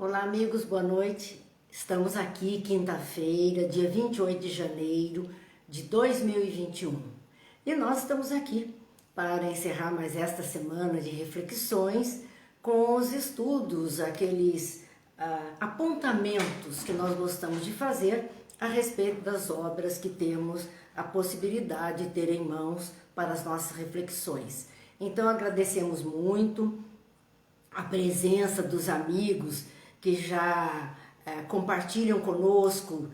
Olá, amigos, boa noite. Estamos aqui quinta-feira, dia 28 de janeiro de 2021. E nós estamos aqui para encerrar mais esta semana de reflexões com os estudos, aqueles apontamentos que nós gostamos de fazer a respeito das obras que temos a possibilidade de ter em mãos para as nossas reflexões. Então agradecemos muito a presença dos amigos que já compartilham conosco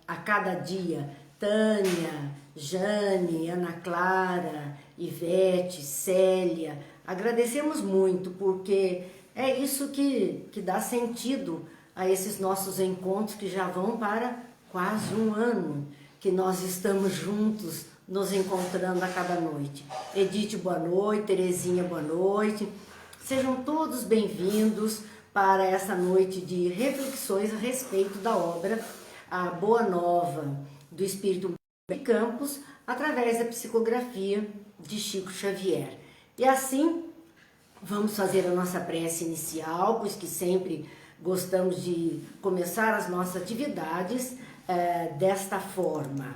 a cada dia. Tânia, Jane, Ana Clara, Ivete, Célia. Agradecemos muito porque é isso que dá sentido a esses nossos encontros que já vão para quase um ano que nós estamos juntos nos encontrando a cada noite. Edith, boa noite. Terezinha, boa noite. Sejam todos bem-vindos para essa noite de reflexões a respeito da obra A Boa Nova do Espírito de Campos, através da psicografia de Chico Xavier. E assim, vamos fazer a nossa prece inicial, pois que sempre gostamos de começar as nossas atividades desta forma.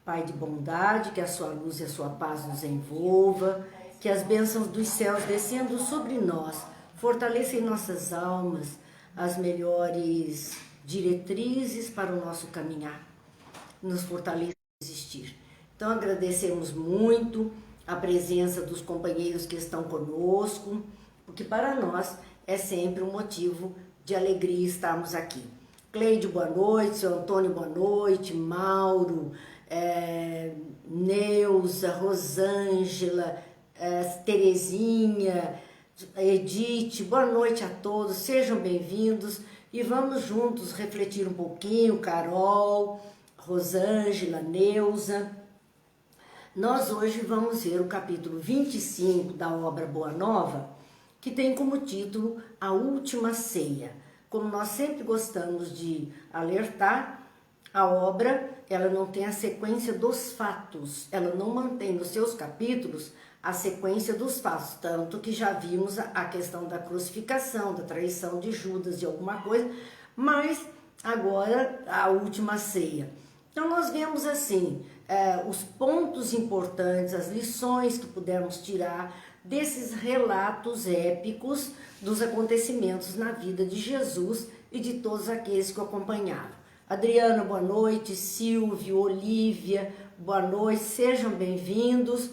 Pai de bondade, que a sua luz e a sua paz nos envolva, que as bênçãos dos céus descendo sobre nós, fortalecem nossas almas, as melhores diretrizes para o nosso caminhar, nos fortaleça a existir. Então agradecemos muito a presença dos companheiros que estão conosco, porque para nós é sempre um motivo de alegria estarmos aqui. Cleide, boa noite. Seu Antônio, boa noite. Mauro, Neuza, Rosângela, Terezinha, Edith, boa noite a todos, sejam bem-vindos e vamos juntos refletir um pouquinho. Carol, Rosângela, Neuza. Nós hoje vamos ver o capítulo 25 da obra Boa Nova, que tem como título A Última Ceia. Como nós sempre gostamos de alertar, a obra ela não tem a sequência dos fatos, ela não mantém nos seus capítulos a sequência dos fatos, tanto que já vimos a questão da crucificação, da traição de Judas, de alguma coisa, mas agora a última ceia. Então nós vemos assim, os pontos importantes, as lições que pudermos tirar desses relatos épicos dos acontecimentos na vida de Jesus e de todos aqueles que o acompanharam. Adriana, boa noite. Silvio, Olívia, boa noite. Sejam bem-vindos,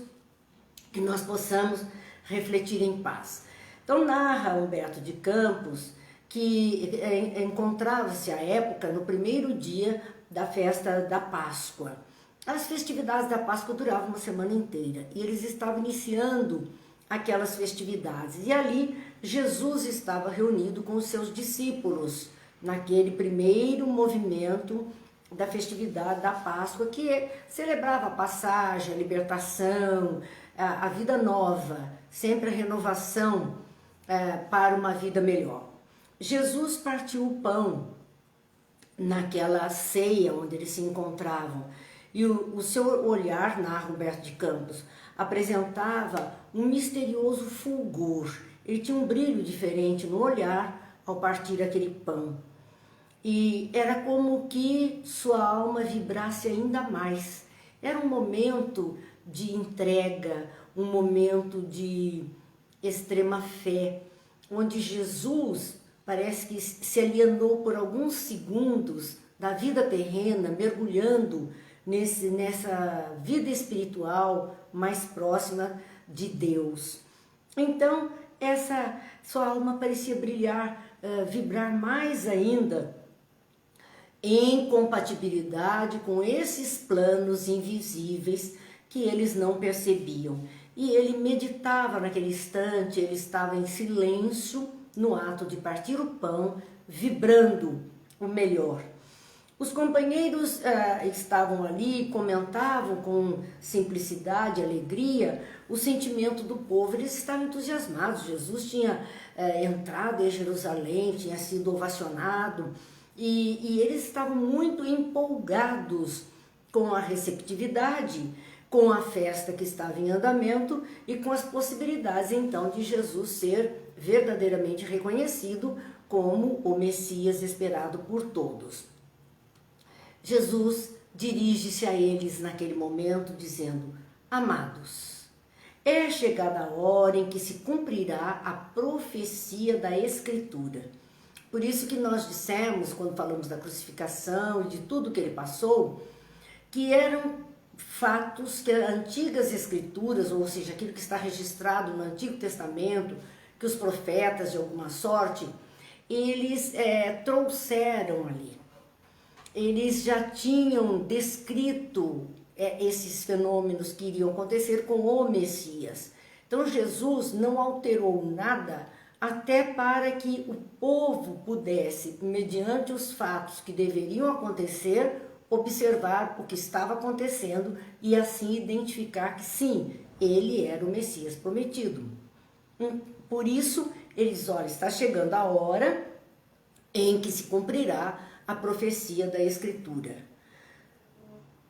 que nós possamos refletir em paz. Então narra Humberto de Campos que encontrava-se à época no primeiro dia da festa da Páscoa. As festividades da Páscoa duravam uma semana inteira e eles estavam iniciando aquelas festividades. E ali Jesus estava reunido com os seus discípulos naquele primeiro movimento da festividade da Páscoa, que celebrava a passagem, a libertação, a vida nova, sempre a renovação para uma vida melhor. Jesus partiu o pão naquela ceia onde eles se encontravam e o seu olhar, narra Humberto de Campos, apresentava um misterioso fulgor. Ele tinha um brilho diferente no olhar ao partir aquele pão. E era como que sua alma vibrasse ainda mais. Era um momento de entrega, um momento de extrema fé, onde Jesus parece que se alienou por alguns segundos da vida terrena, mergulhando nessa vida espiritual mais próxima de Deus. Então, essa sua alma parecia brilhar, vibrar mais ainda em compatibilidade com esses planos invisíveis que eles não percebiam. E ele meditava naquele instante, ele estava em silêncio no ato de partir o pão, vibrando o melhor. Os companheiros estavam ali, comentavam com simplicidade, alegria, o sentimento do povo. Eles estavam entusiasmados. Jesus tinha entrado em Jerusalém, tinha sido ovacionado, e eles estavam muito empolgados com a receptividade, com a festa que estava em andamento e com as possibilidades então de Jesus ser verdadeiramente reconhecido como o Messias esperado por todos. Jesus dirige-se a eles naquele momento dizendo: amados, é chegada a hora em que se cumprirá a profecia da Escritura. Por isso que nós dissemos, quando falamos da crucificação e de tudo que ele passou, que eram fatos que as antigas escrituras, ou seja, aquilo que está registrado no Antigo Testamento, que os profetas, de alguma sorte, eles trouxeram ali. Eles já tinham descrito esses fenômenos que iriam acontecer com o Messias. Então Jesus não alterou nada até para que o povo pudesse, mediante os fatos que deveriam acontecer, observar o que estava acontecendo e assim identificar que sim, ele era o Messias prometido. Por isso, eles, olha, está chegando a hora em que se cumprirá a profecia da Escritura.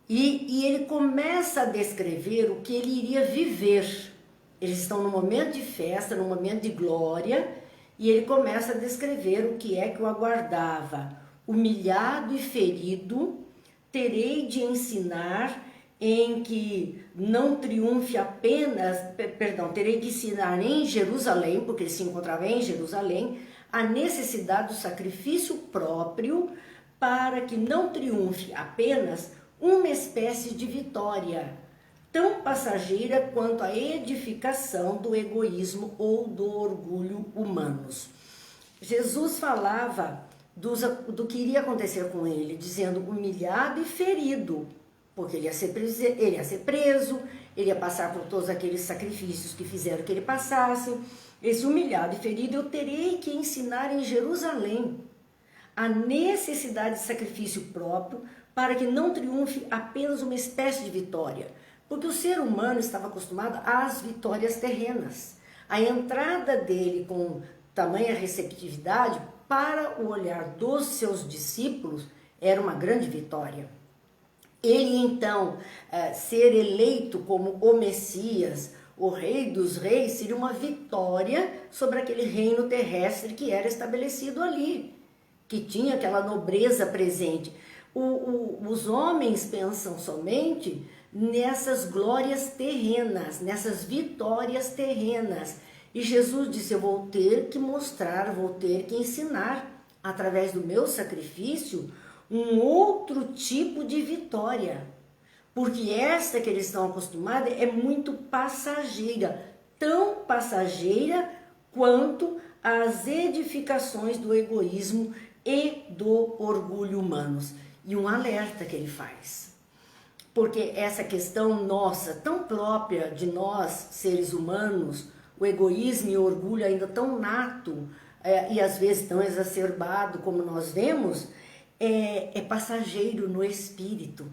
E ele começa a descrever o que ele iria viver. Eles estão num momento de festa, num momento de glória, e ele começa a descrever o que é que o aguardava. Humilhado e ferido, terei de ensinar em que não triunfe apenas, terei de ensinar em Jerusalém, porque ele se encontrava em Jerusalém, a necessidade do sacrifício próprio para que não triunfe apenas uma espécie de vitória, tão passageira quanto a edificação do egoísmo ou do orgulho humanos. Jesus falava do que iria acontecer com ele, dizendo humilhado e ferido, porque ele ia ser preso, ele ia passar por todos aqueles sacrifícios que fizeram que ele passasse. Esse humilhado e ferido eu terei que ensinar em Jerusalém a necessidade de sacrifício próprio para que não triunfe apenas uma espécie de vitória, porque o ser humano estava acostumado às vitórias terrenas. A entrada dele com tamanha receptividade para o olhar dos seus discípulos era uma grande vitória. Ele então ser eleito como o Messias, o Rei dos Reis, seria uma vitória sobre aquele reino terrestre que era estabelecido ali, que tinha aquela nobreza presente. Os homens pensam somente nessas glórias terrenas, nessas vitórias terrenas. E Jesus disse: eu vou ter que mostrar, vou ter que ensinar, através do meu sacrifício, um outro tipo de vitória. Porque esta que eles estão acostumados é muito passageira, tão passageira quanto as edificações do egoísmo e do orgulho humanos. E um alerta que ele faz. Porque essa questão nossa, tão própria de nós, seres humanos, o egoísmo e o orgulho ainda tão nato e às vezes tão exacerbado como nós vemos, é passageiro no espírito.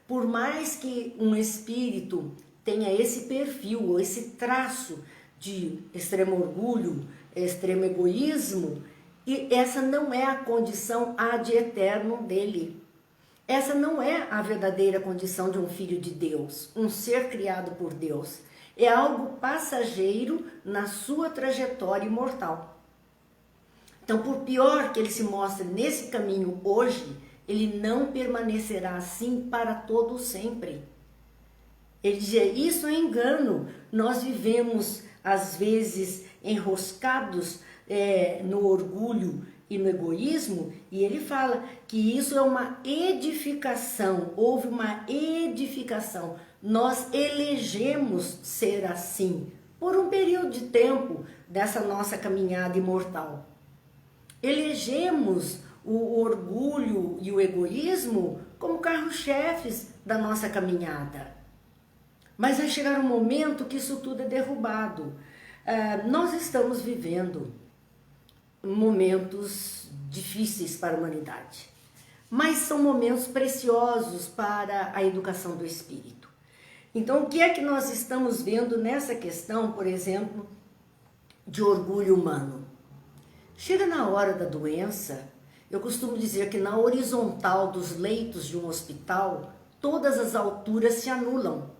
Por mais que um espírito tenha esse perfil, ou esse traço de extremo orgulho, extremo egoísmo, e essa não é a condição ad eterno dele. Essa não é a verdadeira condição de um filho de Deus, um ser criado por Deus. É algo passageiro na sua trajetória imortal. Então, por pior que ele se mostre nesse caminho hoje, ele não permanecerá assim para todo sempre. Ele dizia: isso é engano. Nós vivemos, às vezes, enroscados no orgulho e no egoísmo, e ele fala que isso é uma edificação, houve uma edificação. Nós elegemos ser assim por um período de tempo dessa nossa caminhada imortal. Elegemos o orgulho e o egoísmo como carro-chefes da nossa caminhada. Mas vai chegar um momento que isso tudo é derrubado. Nós estamos vivendo momentos difíceis para a humanidade, mas são momentos preciosos para a educação do espírito. Então, o que é que nós estamos vendo nessa questão, por exemplo, de orgulho humano? Chega na hora da doença, eu costumo dizer que na horizontal dos leitos de um hospital, todas as alturas se anulam.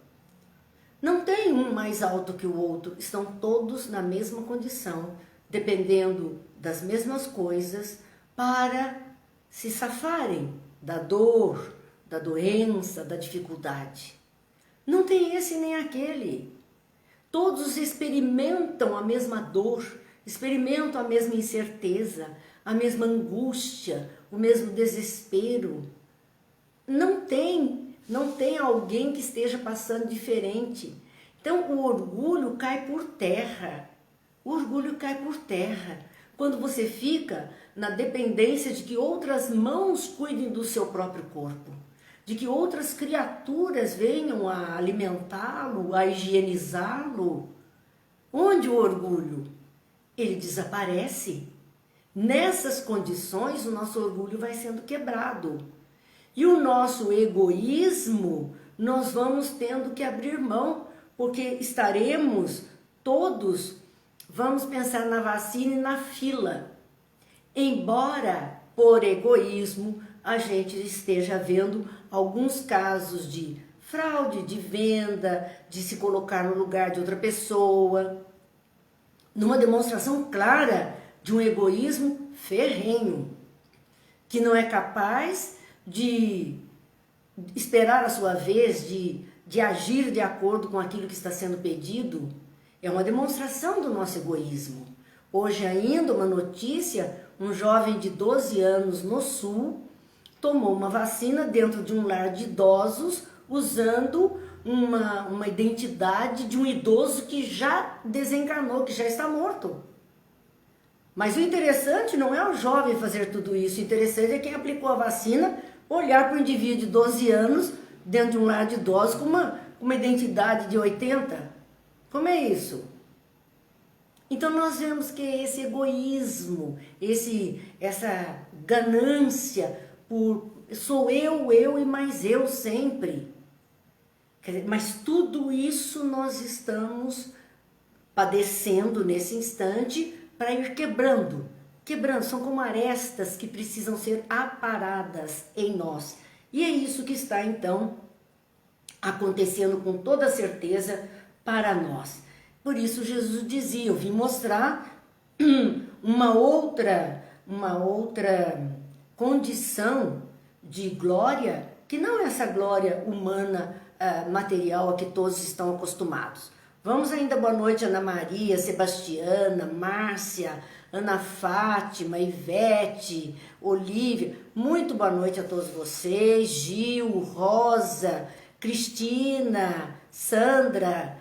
Não tem um mais alto que o outro, estão todos na mesma condição dependendo das mesmas coisas para se safarem da dor, da doença, da dificuldade. Não tem esse nem aquele. Todos experimentam a mesma dor, experimentam a mesma incerteza, a mesma angústia, o mesmo desespero. Não tem alguém que esteja passando diferente. Então o orgulho cai por terra. O orgulho cai por terra. Quando você fica na dependência de que outras mãos cuidem do seu próprio corpo, de que outras criaturas venham a alimentá-lo, a higienizá-lo. Onde o orgulho? Ele desaparece. Nessas condições, o nosso orgulho vai sendo quebrado. E o nosso egoísmo, nós vamos tendo que abrir mão, porque estaremos todos, vamos pensar na vacina e na fila. Embora, por egoísmo, a gente esteja vendo alguns casos de fraude de venda, de se colocar no lugar de outra pessoa, numa demonstração clara de um egoísmo ferrenho, que não é capaz de esperar a sua vez, de agir de acordo com aquilo que está sendo pedido. É uma demonstração do nosso egoísmo. Hoje ainda uma notícia, um jovem de 12 anos no Sul tomou uma vacina dentro de um lar de idosos, usando uma identidade de um idoso que já desencarnou, que já está morto. Mas o interessante não é o jovem fazer tudo isso, o interessante é quem aplicou a vacina olhar para o indivíduo de 12 anos dentro de um lar de idosos com uma identidade de 80. Como é isso? Então nós vemos que esse egoísmo, essa ganância por sou eu e mais eu sempre. Mas tudo isso nós estamos padecendo nesse instante para ir quebrando. São como arestas que precisam ser aparadas em nós. E é isso que está então acontecendo com toda certeza para nós. Por isso Jesus dizia, eu vim mostrar uma outra condição de glória, que não é essa glória humana, material a que todos estão acostumados. Vamos ainda, boa noite, Ana Maria, Sebastiana, Márcia, Ana Fátima, Ivete, Olívia. Muito boa noite a todos vocês, Gil, Rosa, Cristina, Sandra.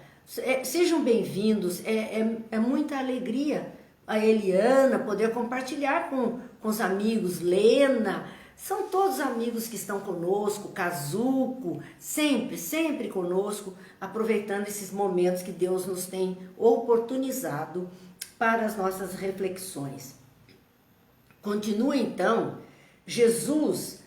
Sejam bem-vindos, é muita alegria a Eliana poder compartilhar com os amigos, Lena, são todos amigos que estão conosco, Kazuko, sempre conosco, aproveitando esses momentos que Deus nos tem oportunizado para as nossas reflexões. Continua então Jesus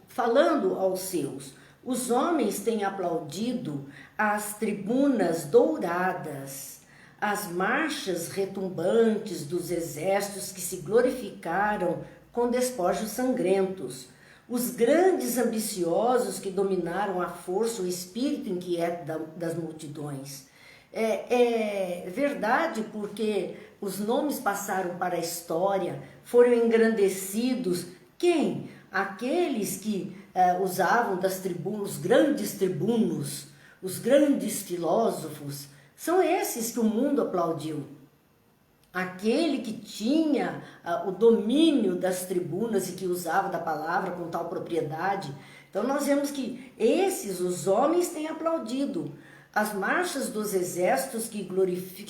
falando aos seus. Os homens têm aplaudido as tribunas douradas, as marchas retumbantes dos exércitos que se glorificaram com despojos sangrentos, os grandes ambiciosos que dominaram a força, o espírito inquieto das multidões. É verdade, porque os nomes passaram para a história, foram engrandecidos. Quem? Aqueles que usavam das tribunas, os grandes tribunos, os grandes filósofos, são esses que o mundo aplaudiu. Aquele que tinha o domínio das tribunas e que usava da palavra com tal propriedade. Então nós vemos que os homens têm aplaudido. As marchas dos exércitos que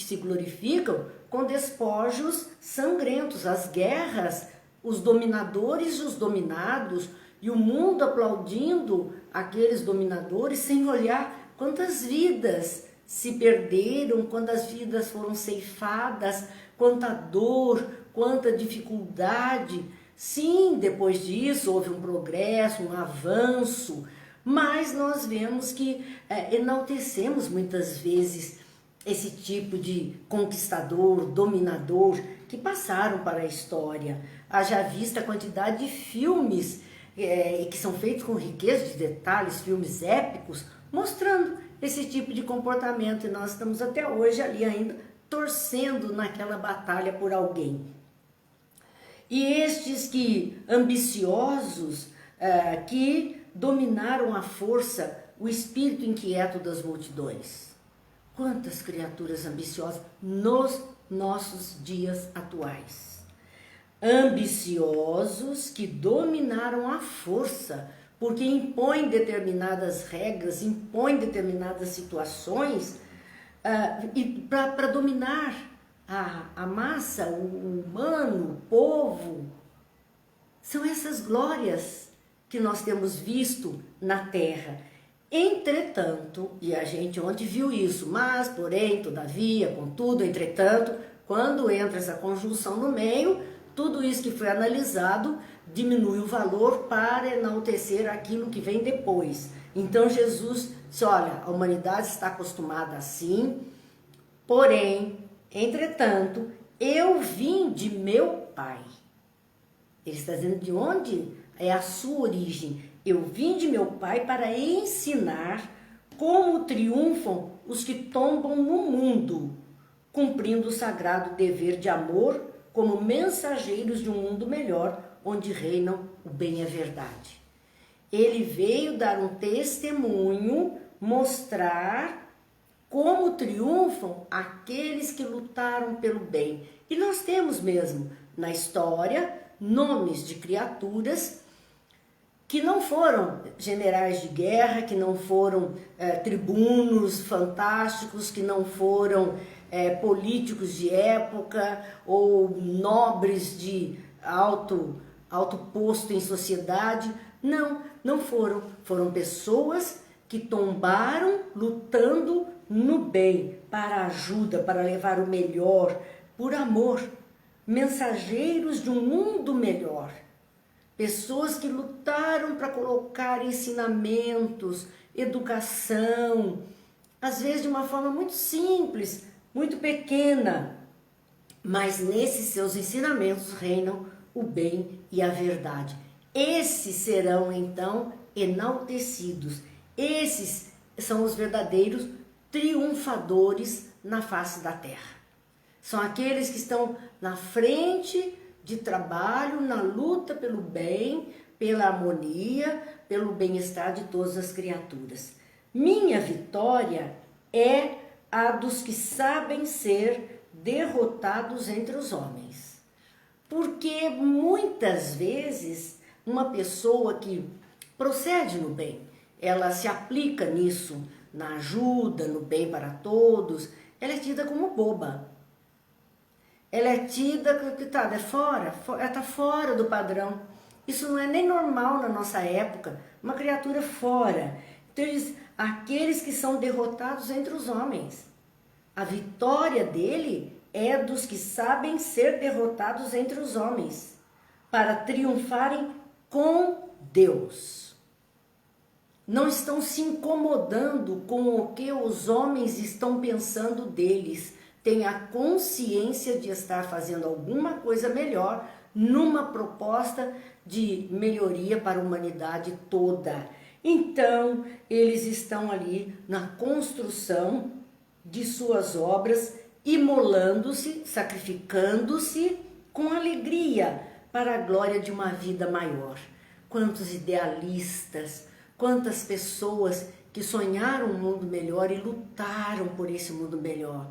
se glorificam com despojos sangrentos, as guerras, os dominadores e os dominados, e o mundo aplaudindo aqueles dominadores sem olhar quantas vidas se perderam, quantas vidas foram ceifadas, quanta dor, quanta dificuldade. Sim, depois disso houve um progresso, um avanço, mas nós vemos que enaltecemos muitas vezes esse tipo de conquistador, dominador, que passaram para a história. Haja vista a quantidade de filmes que são feitos com riqueza de detalhes, filmes épicos, mostrando esse tipo de comportamento, e nós estamos até hoje ali ainda torcendo naquela batalha por alguém. E estes que ambiciosos, que dominaram a força, o espírito inquieto das multidões. Quantas criaturas ambiciosas nos nossos dias atuais. Ambiciosos que dominaram a força, porque impõem determinadas regras, impõem determinadas situações para dominar a massa, o humano, o povo. São essas glórias que nós temos visto na terra. Entretanto, e a gente ontem viu isso, mas, porém, todavia, contudo, entretanto, quando entra essa conjunção no meio, tudo isso que foi analisado diminui o valor para enaltecer aquilo que vem depois. Então Jesus disse, olha, a humanidade está acostumada assim, porém, entretanto, eu vim de meu Pai. Ele está dizendo de onde é a sua origem. Eu vim de meu Pai para ensinar como triunfam os que tombam no mundo, cumprindo o sagrado dever de amor como mensageiros de um mundo melhor, onde reinam o bem e a verdade. Ele veio dar um testemunho, mostrar como triunfam aqueles que lutaram pelo bem. E nós temos mesmo na história nomes de criaturas que não foram generais de guerra, que não foram tribunos fantásticos, que não foram políticos de época ou nobres de alto posto em sociedade. Não foram. Foram pessoas que tombaram lutando no bem, para ajuda, para levar o melhor, por amor. Mensageiros de um mundo melhor. Pessoas que lutaram para colocar ensinamentos, educação, às vezes de uma forma muito simples, muito pequena, mas nesses seus ensinamentos reinam o bem e a verdade. Esses serão então enaltecidos. Esses são os verdadeiros triunfadores na face da terra. São aqueles que estão na frente de trabalho, na luta pelo bem, pela harmonia, pelo bem-estar de todas as criaturas. Minha vitória é a dos que sabem ser derrotados entre os homens. Porque muitas vezes uma pessoa que procede no bem, ela se aplica nisso, na ajuda, no bem para todos, ela é tida como boba. Ela é tida que ela está fora do padrão. Isso não é nem normal na nossa época, uma criatura fora. Então, aqueles que são derrotados entre os homens. A vitória dele é dos que sabem ser derrotados entre os homens, para triunfarem com Deus. Não estão se incomodando com o que os homens estão pensando deles. Tem a consciência de estar fazendo alguma coisa melhor numa proposta de melhoria para a humanidade toda. Então, eles estão ali na construção de suas obras, imolando-se, sacrificando-se com alegria para a glória de uma vida maior. Quantos idealistas, quantas pessoas que sonharam um mundo melhor e lutaram por esse mundo melhor.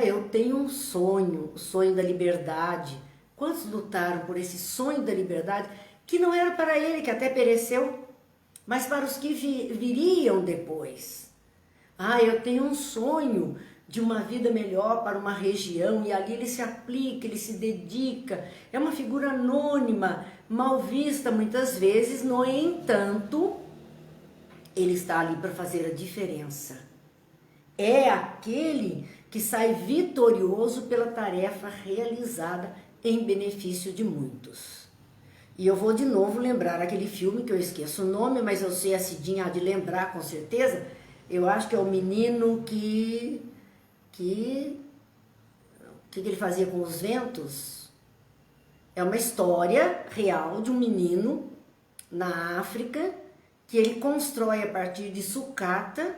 Eu tenho um sonho, o sonho da liberdade. Quantos lutaram por esse sonho da liberdade, que não era para ele, que até pereceu, mas para os que viriam depois. Eu tenho um sonho de uma vida melhor para uma região, e ali ele se aplica, ele se dedica. É uma figura anônima, mal vista muitas vezes, no entanto, ele está ali para fazer a diferença. É aquele que sai vitorioso pela tarefa realizada em benefício de muitos. E eu vou de novo lembrar aquele filme que eu esqueço o nome, mas eu sei a Cidinha há de lembrar com certeza. Eu acho que é o menino que ele fazia com os ventos. É uma história real de um menino na África que ele constrói a partir de sucata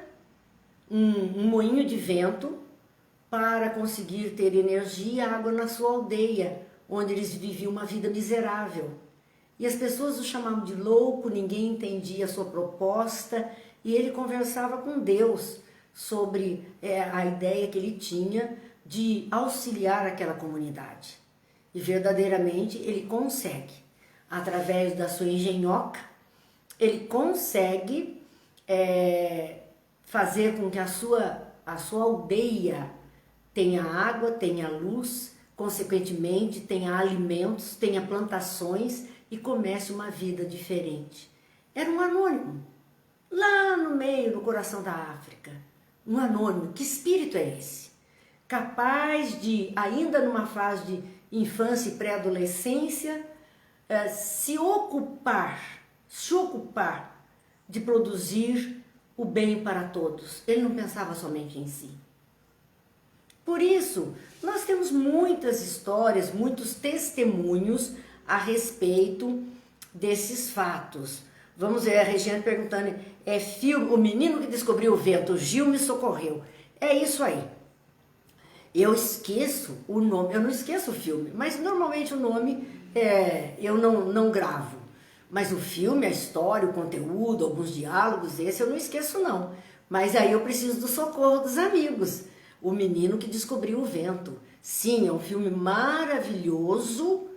um moinho de vento para conseguir ter energia e água na sua aldeia, onde eles viviam uma vida miserável. E as pessoas o chamavam de louco, ninguém entendia a sua proposta, e ele conversava com Deus sobre a ideia que ele tinha de auxiliar aquela comunidade. E verdadeiramente ele consegue, através da sua engenhoca, ele consegue fazer com que a sua aldeia tenha água, tenha luz, consequentemente tenha alimentos, tenha plantações e comece uma vida diferente. Era um anônimo, lá no meio, no coração da África. Um anônimo. Que espírito é esse? Capaz de, ainda numa fase de infância e pré-adolescência, se ocupar de produzir o bem para todos. Ele não pensava somente em si. Por isso, nós temos muitas histórias, muitos testemunhos a respeito desses fatos. Vamos ver a Regiane perguntando, filme, o menino que descobriu o vento, o Gil me socorreu. É isso aí. Eu esqueço o nome, eu não esqueço o filme, mas normalmente o nome eu não gravo. Mas o filme, a história, o conteúdo, alguns diálogos, esse eu não esqueço não. Mas aí eu preciso do socorro dos amigos. O menino que descobriu o vento. Sim, é um filme maravilhoso,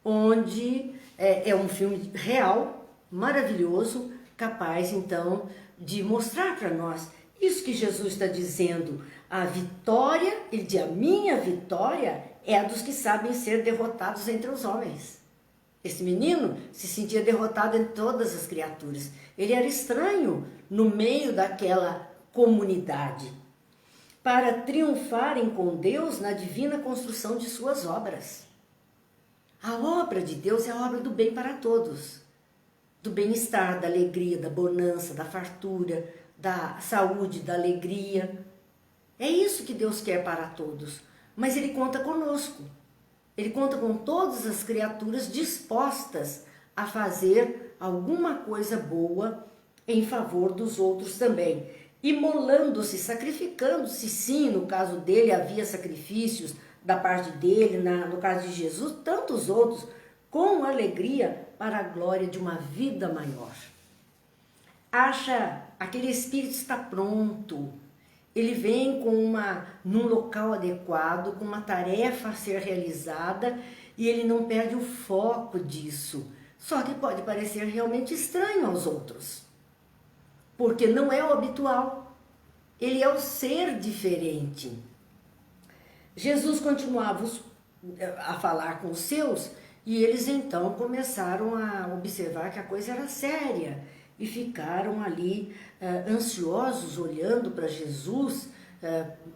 onde é um filme real, maravilhoso, capaz então de mostrar para nós isso que Jesus está dizendo. A vitória, ele diz, a minha vitória é a dos que sabem ser derrotados entre os homens. Esse menino se sentia derrotado em todas as criaturas. Ele era estranho no meio daquela comunidade, para triunfarem com Deus na divina construção de suas obras. A obra de Deus é a obra do bem para todos, do bem-estar, da alegria, da bonança, da fartura, da saúde, da alegria. É isso que Deus quer para todos, mas Ele conta conosco. Ele conta com todas as criaturas dispostas a fazer alguma coisa boa em favor dos outros também. Imolando-se, sacrificando-se, sim, no caso dele havia sacrifícios da parte dele, no caso de Jesus, tantos outros, com alegria para a glória de uma vida maior. Aquele espírito está pronto, ele vem num local adequado, com uma tarefa a ser realizada e ele não perde o foco disso. Só que pode parecer realmente estranho aos outros, porque não é o habitual, ele é o ser diferente. Jesus continuava a falar com os seus e eles então começaram a observar que a coisa era séria e ficaram ali ansiosos olhando para Jesus,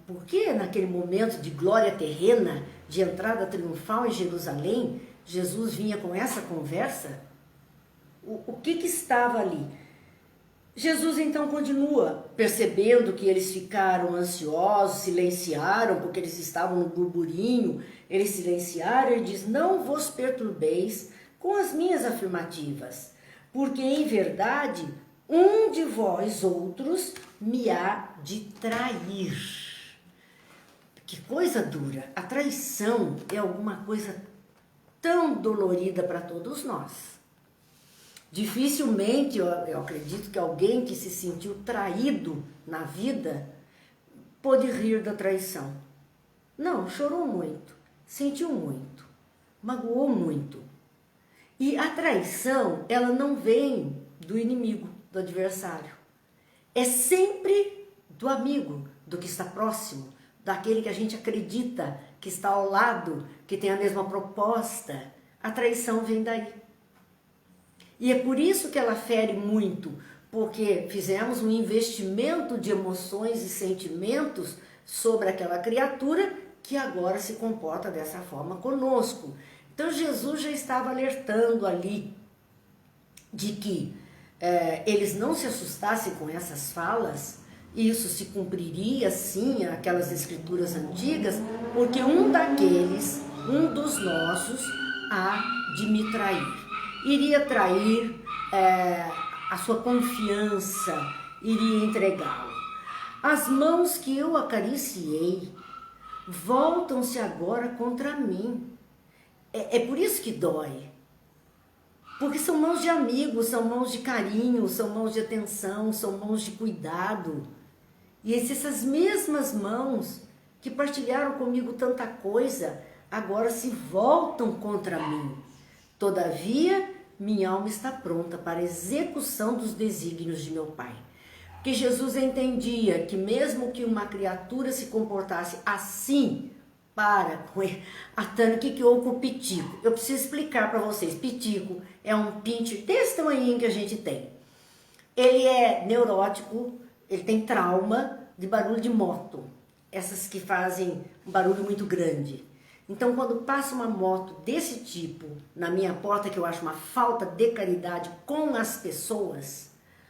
porque naquele momento de glória terrena, de entrada triunfal em Jerusalém, Jesus vinha com essa conversa. O que estava ali? Jesus então continua, percebendo que eles ficaram ansiosos, silenciaram, porque eles estavam no burburinho, eles silenciaram e diz, não vos perturbeis com as minhas afirmativas, porque em verdade um de vós outros me há de trair. Que coisa dura, a traição é alguma coisa tão dolorida para todos nós. Dificilmente, eu acredito que alguém que se sentiu traído na vida pôde rir da traição. Não, chorou muito, sentiu muito, magoou muito. E a traição, ela não vem do inimigo, do adversário. É sempre do amigo, do que está próximo, daquele que a gente acredita que está ao lado, que tem a mesma proposta. A traição vem daí. E é por isso que ela fere muito, porque fizemos um investimento de emoções e sentimentos sobre aquela criatura que agora se comporta dessa forma conosco. Então Jesus já estava alertando ali de que eles não se assustassem com essas falas, isso se cumpriria sim aquelas escrituras antigas, porque um dos nossos há de me trair. Iria trair a sua confiança, iria entregá-lo. As mãos que eu acariciei, voltam-se agora contra mim. É por isso que dói. Porque são mãos de amigos, são mãos de carinho, são mãos de atenção, são mãos de cuidado. E essas mesmas mãos que partilharam comigo tanta coisa, agora se voltam contra mim. Todavia, minha alma está pronta para a execução dos desígnios de meu Pai. Porque Jesus entendia que mesmo que uma criatura se comportasse assim, a Tânia, o que houve com o pitico? Eu preciso explicar para vocês. Pitico é um pincher desse tamanhinho que a gente tem. Ele é neurótico, ele tem trauma de barulho de moto. Essas que fazem um barulho muito grande. Então, quando passa uma moto desse tipo na minha porta, que eu acho uma falta de caridade com as pessoas,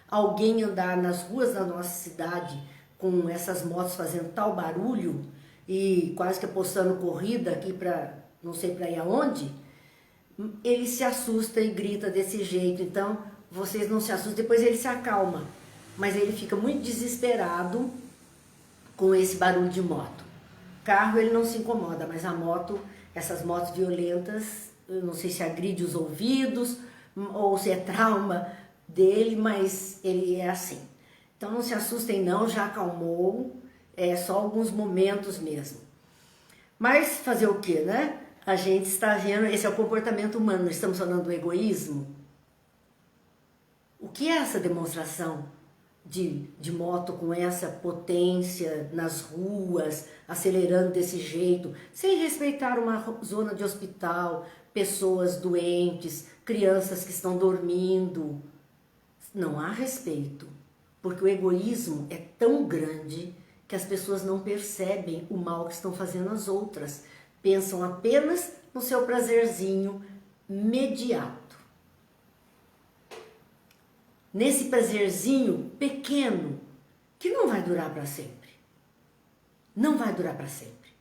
alguém andar nas ruas da nossa cidade com essas motos fazendo tal barulho e quase que apostando corrida aqui para não sei para ir aonde, ele se assusta e grita desse jeito. Então, vocês não se assustem, depois ele se acalma, mas ele fica muito desesperado com esse barulho de moto. Carro ele não se incomoda, mas a moto, essas motos violentas, eu não sei se agride os ouvidos ou se é trauma dele, mas ele é assim. Então não se assustem não, já acalmou, é só alguns momentos mesmo. Mas fazer o que, né? A gente está vendo, esse é o comportamento humano, estamos falando do egoísmo. O que é essa demonstração de moto com essa potência nas ruas, acelerando desse jeito, sem respeitar uma zona de hospital, pessoas doentes, crianças que estão dormindo? Não há respeito, porque o egoísmo é tão grande que as pessoas não percebem o mal que estão fazendo às outras, pensam apenas no seu prazerzinho imediato. Nesse prazerzinho pequeno, que não vai durar para sempre. Não vai durar para sempre.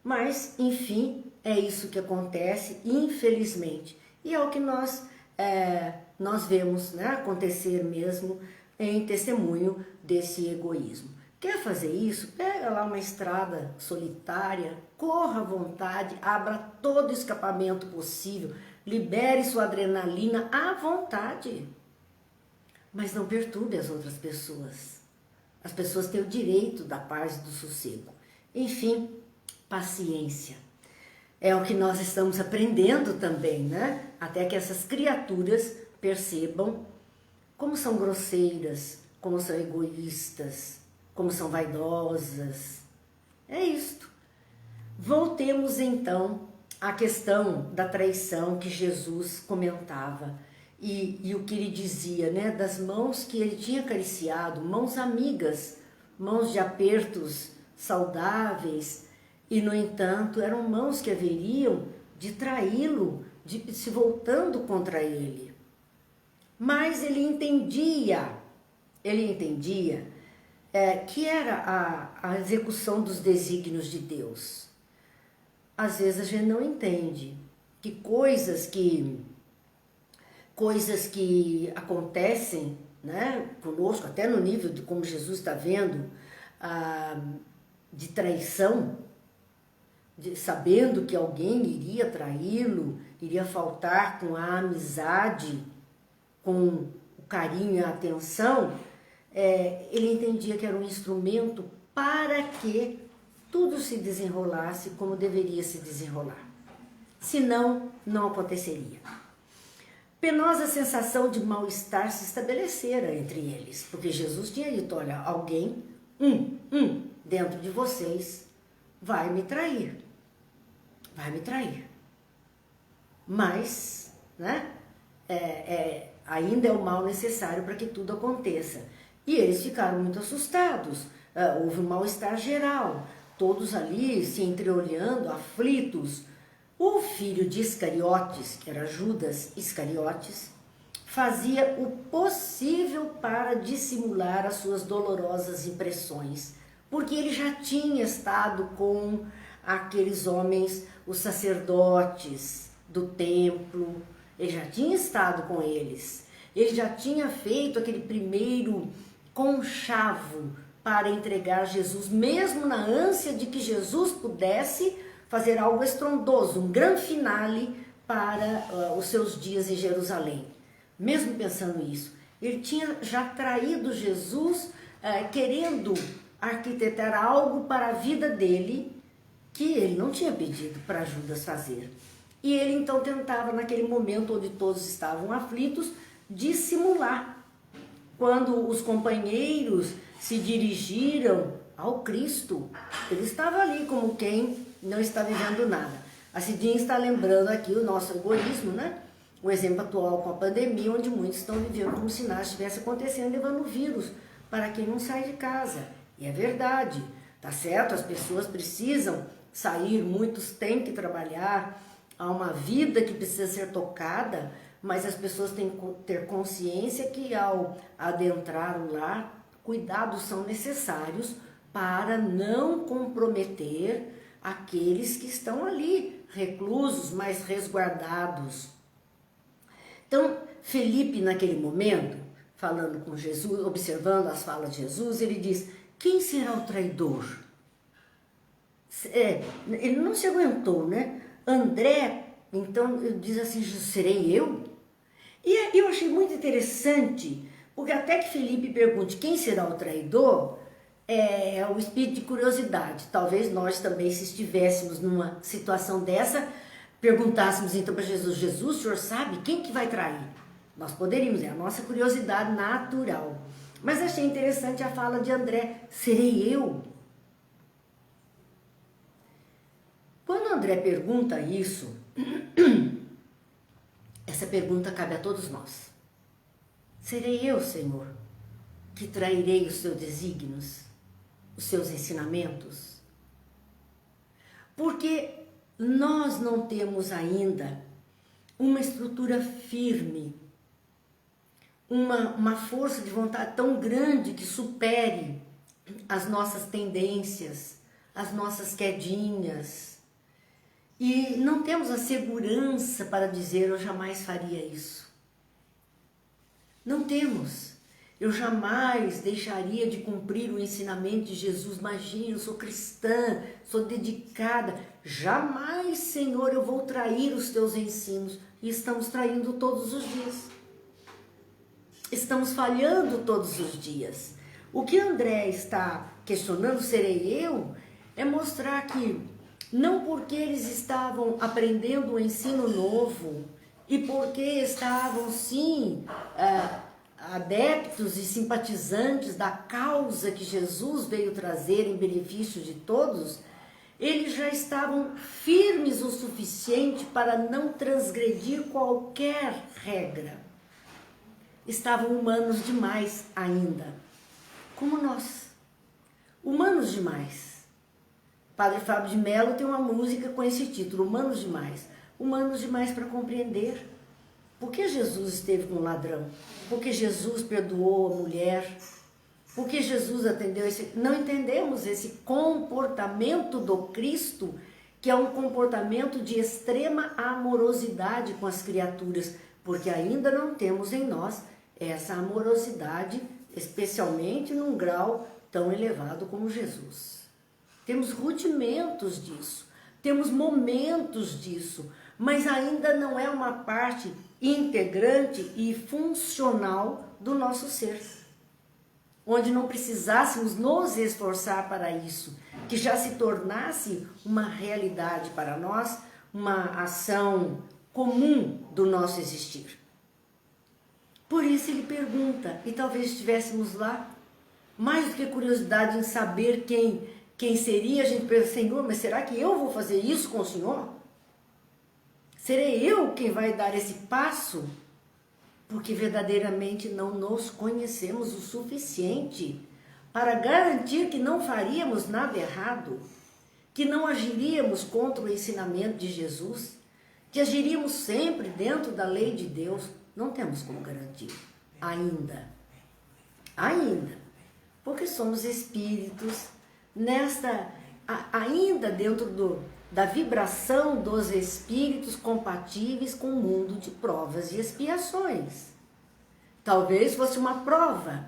Mas, enfim, é isso que acontece, infelizmente. E é o que nós vemos, né, acontecer mesmo em testemunho desse egoísmo. Quer fazer isso? Pega lá uma estrada solitária, corra à vontade, abra todo o escapamento possível, libere sua adrenalina à vontade. Mas não perturbe as outras pessoas. As pessoas têm o direito da paz e do sossego. Enfim, paciência. É o que nós estamos aprendendo também, né? Até que essas criaturas percebam como são grosseiras, como são egoístas, como são vaidosas. É isto. Voltemos então à questão da traição que Jesus comentava. E o que ele dizia, né, das mãos que ele tinha acariciado, mãos amigas, mãos de apertos saudáveis, e no entanto eram mãos que haveriam de traí-lo, de se voltando contra ele. Mas ele entendia que era a execução dos desígnios de Deus. Às vezes a gente não entende que coisas que acontecem, né, conosco, até no nível de como Jesus está vendo, de traição, sabendo que alguém iria traí-lo, iria faltar com a amizade, com o carinho e a atenção, ele entendia que era um instrumento para que tudo se desenrolasse como deveria se desenrolar. Senão, não aconteceria. Penosa sensação de mal-estar se estabelecera entre eles, porque Jesus tinha dito, olha, alguém, dentro de vocês vai me trair. Mas, né, ainda é o mal necessário para que tudo aconteça. E eles ficaram muito assustados, houve um mal-estar geral, todos ali se entreolhando, aflitos. O filho de Iscariotes, que era Judas Iscariotes, fazia o possível para dissimular as suas dolorosas impressões, porque ele já tinha estado com aqueles homens, os sacerdotes do templo, ele já tinha estado com eles, ele já tinha feito aquele primeiro conchavo para entregar Jesus, mesmo na ânsia de que Jesus pudesse fazer algo estrondoso, um grande finale para os seus dias em Jerusalém. Mesmo pensando isso, ele tinha já traído Jesus, querendo arquitetar algo para a vida dele, que ele não tinha pedido para Judas fazer. E ele então tentava, naquele momento onde todos estavam aflitos, dissimular. Quando os companheiros se dirigiram ao Cristo, ele estava ali como quem não está vivendo nada. A Cidinha está lembrando aqui o nosso egoísmo, né? O exemplo atual com a pandemia, onde muitos estão vivendo como se nada estivesse acontecendo, levando vírus para quem não sai de casa. E é verdade, tá certo? As pessoas precisam sair, muitos têm que trabalhar, há uma vida que precisa ser tocada, mas as pessoas têm que ter consciência que ao adentrar o lar, cuidados são necessários para não comprometer aqueles que estão ali, reclusos, mais resguardados. Então, Felipe, naquele momento, falando com Jesus, observando as falas de Jesus, ele diz: quem será o traidor? Ele não se aguentou, né? André, então, diz assim: serei eu? E eu achei muito interessante, porque até que Felipe pergunte quem será o traidor, é o espírito de curiosidade. Talvez nós também, se estivéssemos numa situação dessa, perguntássemos então para Jesus: Jesus, o senhor sabe quem que vai trair? Nós poderíamos, é a nossa curiosidade natural. Mas achei interessante a fala de André: serei eu? Quando André pergunta isso, essa pergunta cabe a todos nós. Serei eu, Senhor, que trairei os seus desígnios, os seus ensinamentos? Porque nós não temos ainda uma estrutura firme, uma força de vontade tão grande que supere as nossas tendências, as nossas quedinhas. E não temos a segurança para dizer: eu jamais faria isso. Não temos. Eu jamais deixaria de cumprir o ensinamento de Jesus. Imagina, eu sou cristã, sou dedicada. Jamais, Senhor, eu vou trair os teus ensinos. E estamos traindo todos os dias. Estamos falhando todos os dias. O que André está questionando, serei eu, é mostrar que não porque eles estavam aprendendo um ensino novo e porque estavam, sim, adeptos e simpatizantes da causa que Jesus veio trazer em benefício de todos, eles já estavam firmes o suficiente para não transgredir qualquer regra. Estavam humanos demais ainda, como nós, humanos demais. Padre Fábio de Mello tem uma música com esse título, Humanos Demais. Humanos demais para compreender. Por que Jesus esteve com o ladrão? Por que Jesus perdoou a mulher? Por que Jesus atendeu esse... Não entendemos esse comportamento do Cristo, que é um comportamento de extrema amorosidade com as criaturas, porque ainda não temos em nós essa amorosidade, especialmente num grau tão elevado como Jesus. Temos rudimentos disso, temos momentos disso, mas ainda não é uma parte integrante e funcional do nosso ser, onde não precisássemos nos esforçar para isso, que já se tornasse uma realidade para nós, uma ação comum do nosso existir. Por isso ele pergunta, e talvez estivéssemos lá, mais do que curiosidade em saber quem seria, a gente pensa: Senhor, mas será que eu vou fazer isso com o Senhor? Serei eu quem vai dar esse passo? Porque verdadeiramente não nos conhecemos o suficiente para garantir que não faríamos nada errado, que não agiríamos contra o ensinamento de Jesus, que agiríamos sempre dentro da lei de Deus. Não temos como garantir, ainda, porque somos espíritos, ainda dentro da vibração dos espíritos compatíveis com o mundo de provas e expiações. Talvez fosse uma prova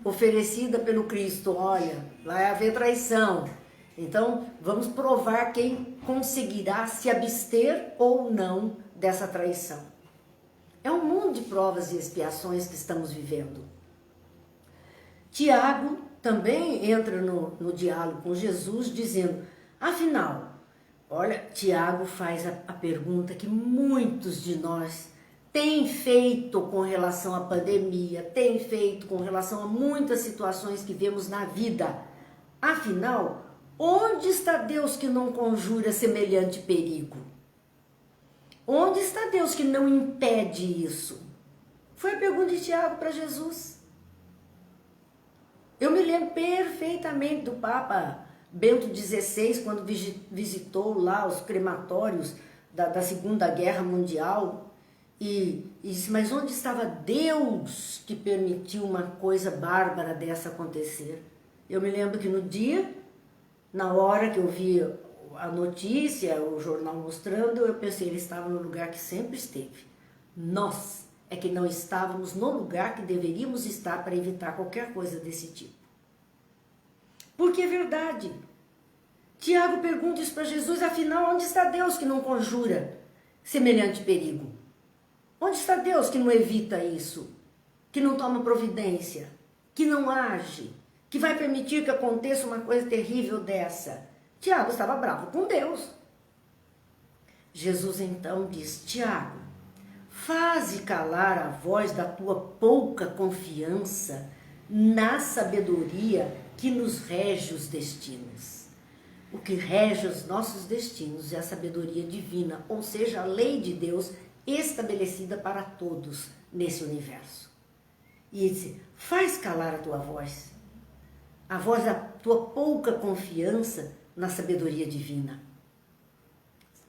oferecida pelo Cristo. Olha, vai haver traição. Então, vamos provar quem conseguirá se abster ou não dessa traição. É um mundo de provas e expiações que estamos vivendo. Tiago também entra no diálogo com Jesus, dizendo, afinal, olha, Tiago faz a pergunta que muitos de nós têm feito com relação à pandemia, têm feito com relação a muitas situações que vemos na vida. Afinal, onde está Deus que não conjura semelhante perigo? Onde está Deus que não impede isso? Foi a pergunta de Tiago para Jesus. Eu me lembro perfeitamente do Papa Bento XVI, quando visitou lá os crematórios da Segunda Guerra Mundial, e disse, mas onde estava Deus que permitiu uma coisa bárbara dessa acontecer? Eu me lembro que no dia, na hora que eu vi a notícia, o jornal mostrando, eu pensei, ele estava no lugar que sempre esteve. Nós é que não estávamos no lugar que deveríamos estar para evitar qualquer coisa desse tipo. Porque é verdade. Tiago pergunta isso para Jesus, afinal, onde está Deus que não conjura semelhante perigo? Onde está Deus que não evita isso? Que não toma providência? Que não age? Que vai permitir que aconteça uma coisa terrível dessa? Tiago estava bravo com Deus. Jesus então diz, Tiago, faze calar a voz da tua pouca confiança na sabedoria que nos rege os destinos. O que rege os nossos destinos é a sabedoria divina, ou seja, a lei de Deus estabelecida para todos nesse universo. E ele diz, faz calar a tua voz, a voz da tua pouca confiança na sabedoria divina.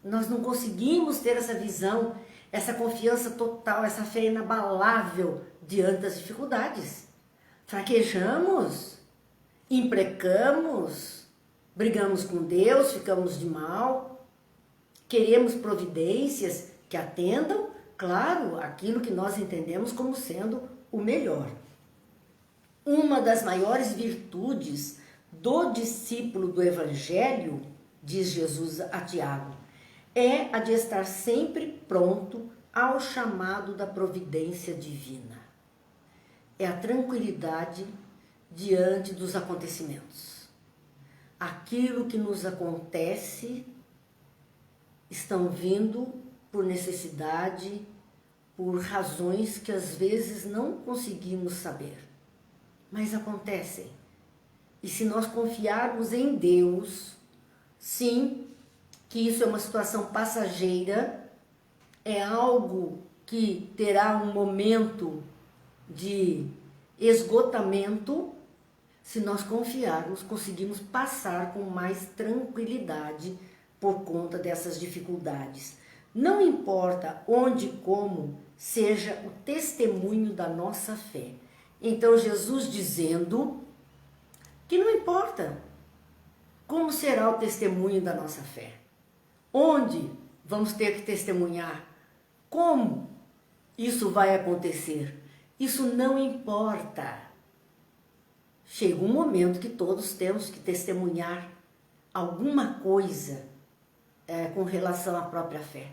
Nós não conseguimos ter essa visão, essa confiança total, essa fé inabalável diante das dificuldades. Fraquejamos, imprecamos, brigamos com Deus, ficamos de mal, queremos providências que atendam, claro, aquilo que nós entendemos como sendo o melhor. Uma das maiores virtudes do discípulo do Evangelho, diz Jesus a Tiago, é a de estar sempre pronto ao chamado da providência divina. É a tranquilidade diante dos acontecimentos. Aquilo que nos acontece estão vindo por necessidade, por razões que às vezes não conseguimos saber, mas acontecem. E se nós confiarmos em Deus, sim, que isso é uma situação passageira, é algo que terá um momento de esgotamento, se nós confiarmos, conseguimos passar com mais tranquilidade por conta dessas dificuldades. Não importa onde e como seja o testemunho da nossa fé. Então Jesus dizendo que não importa como será o testemunho da nossa fé. Onde vamos ter que testemunhar? Como isso vai acontecer? Isso não importa. Chega um momento que todos temos que testemunhar alguma coisa com relação à própria fé.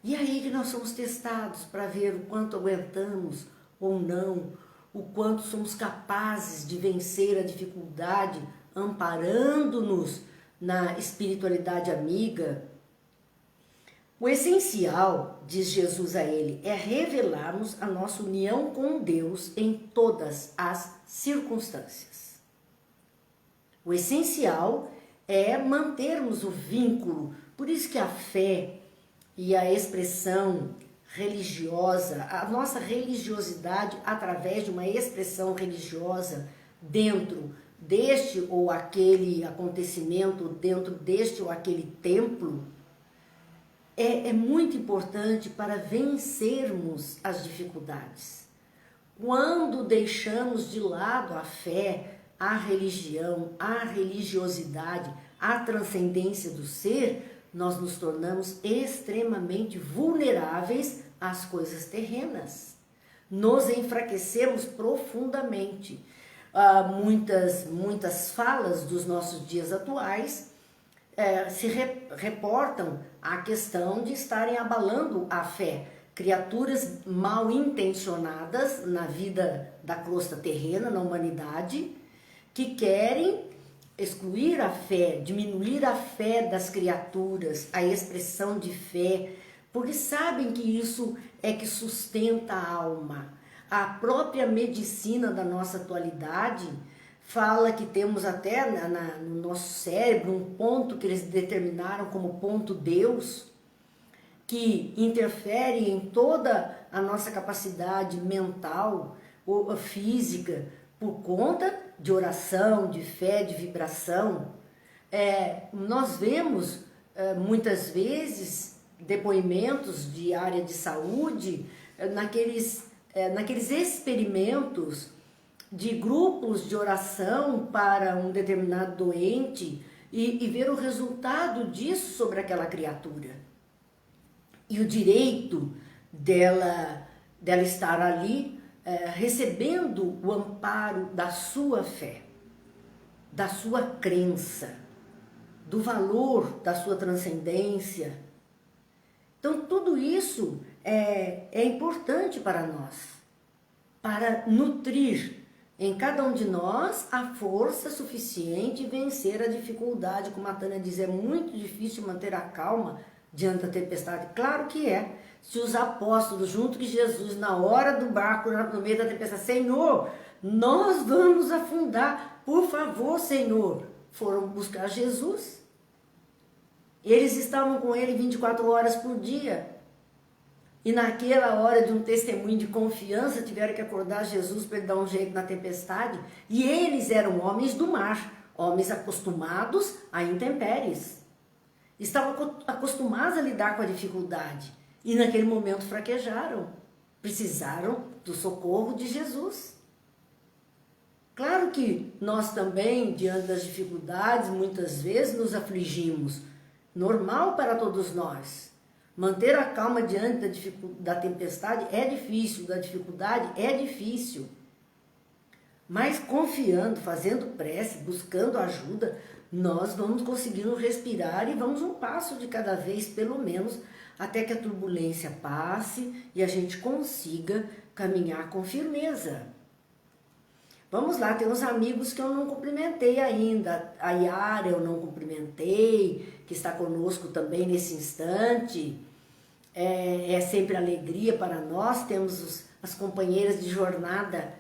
E aí que nós somos testados para ver o quanto aguentamos ou não, o quanto somos capazes de vencer a dificuldade, amparando-nos na espiritualidade amiga. O essencial, diz Jesus a ele, é revelarmos a nossa união com Deus em todas as circunstâncias. O essencial é mantermos o vínculo, por isso que a fé e a expressão religiosa, a nossa religiosidade através de uma expressão religiosa dentro deste ou aquele acontecimento, dentro deste ou aquele templo, é muito importante para vencermos as dificuldades. Quando deixamos de lado a fé, a religião, a religiosidade, a transcendência do ser, nós nos tornamos extremamente vulneráveis às coisas terrenas. Nos enfraquecemos profundamente. muitas falas dos nossos dias atuais se reportam à questão de estarem abalando a fé. Criaturas mal intencionadas na vida da crosta terrena, na humanidade, que querem excluir a fé, diminuir a fé das criaturas, a expressão de fé, porque sabem que isso é que sustenta a alma. A própria medicina da nossa atualidade fala que temos até no nosso cérebro um ponto que eles determinaram como ponto Deus, que interfere em toda a nossa capacidade mental ou física por conta de oração, de fé, de vibração. Nós vemos muitas vezes depoimentos de área de saúde naqueles experimentos de grupos de oração para um determinado doente e ver o resultado disso sobre aquela criatura. E o direito dela estar ali recebendo o amparo da sua fé, da sua crença, do valor da sua transcendência. Então tudo isso é importante para nós, para nutrir em cada um de nós a força suficiente de vencer a dificuldade. Como a Tânia diz, é muito difícil manter a calma diante da tempestade. Claro que é. Se os apóstolos, junto com Jesus, na hora do barco, no meio da tempestade, Senhor, nós vamos afundar, por favor, Senhor, foram buscar Jesus. Eles estavam com ele 24 horas por dia. E naquela hora de um testemunho de confiança, tiveram que acordar Jesus para ele dar um jeito na tempestade. E eles eram homens do mar, homens acostumados a intempéries. Estavam acostumados a lidar com a dificuldade. E naquele momento fraquejaram. Precisaram do socorro de Jesus. Claro que nós também, diante das dificuldades, muitas vezes nos afligimos. Normal para todos nós. Manter a calma diante da tempestade é difícil, da dificuldade é difícil. Mas confiando, fazendo prece, buscando ajuda, nós vamos conseguindo respirar e vamos um passo de cada vez, pelo menos, até que a turbulência passe e a gente consiga caminhar com firmeza. Vamos lá, tem uns amigos que eu não cumprimentei ainda. A Yara eu não cumprimentei, que está conosco também nesse instante. É sempre alegria para nós. Temos as companheiras de jornada,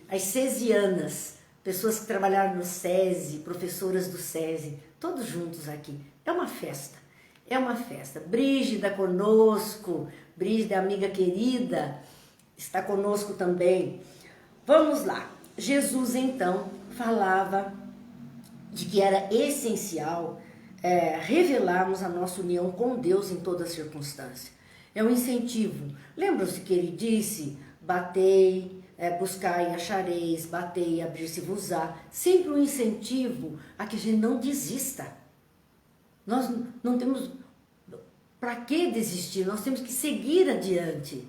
as cesianas, pessoas que trabalharam no SESI, professoras do SESI, todos juntos aqui. É uma festa, é uma festa. Brígida conosco, Brígida, amiga querida, está conosco também. Vamos lá. Jesus, então, falava de que era essencial revelarmos a nossa união com Deus em toda circunstância. É um incentivo. Lembram-se que ele disse, batei, buscai e achareis, batei e abrir-se-vos-á. Sempre um incentivo a que a gente não desista. Nós não temos para que desistir, nós temos que seguir adiante.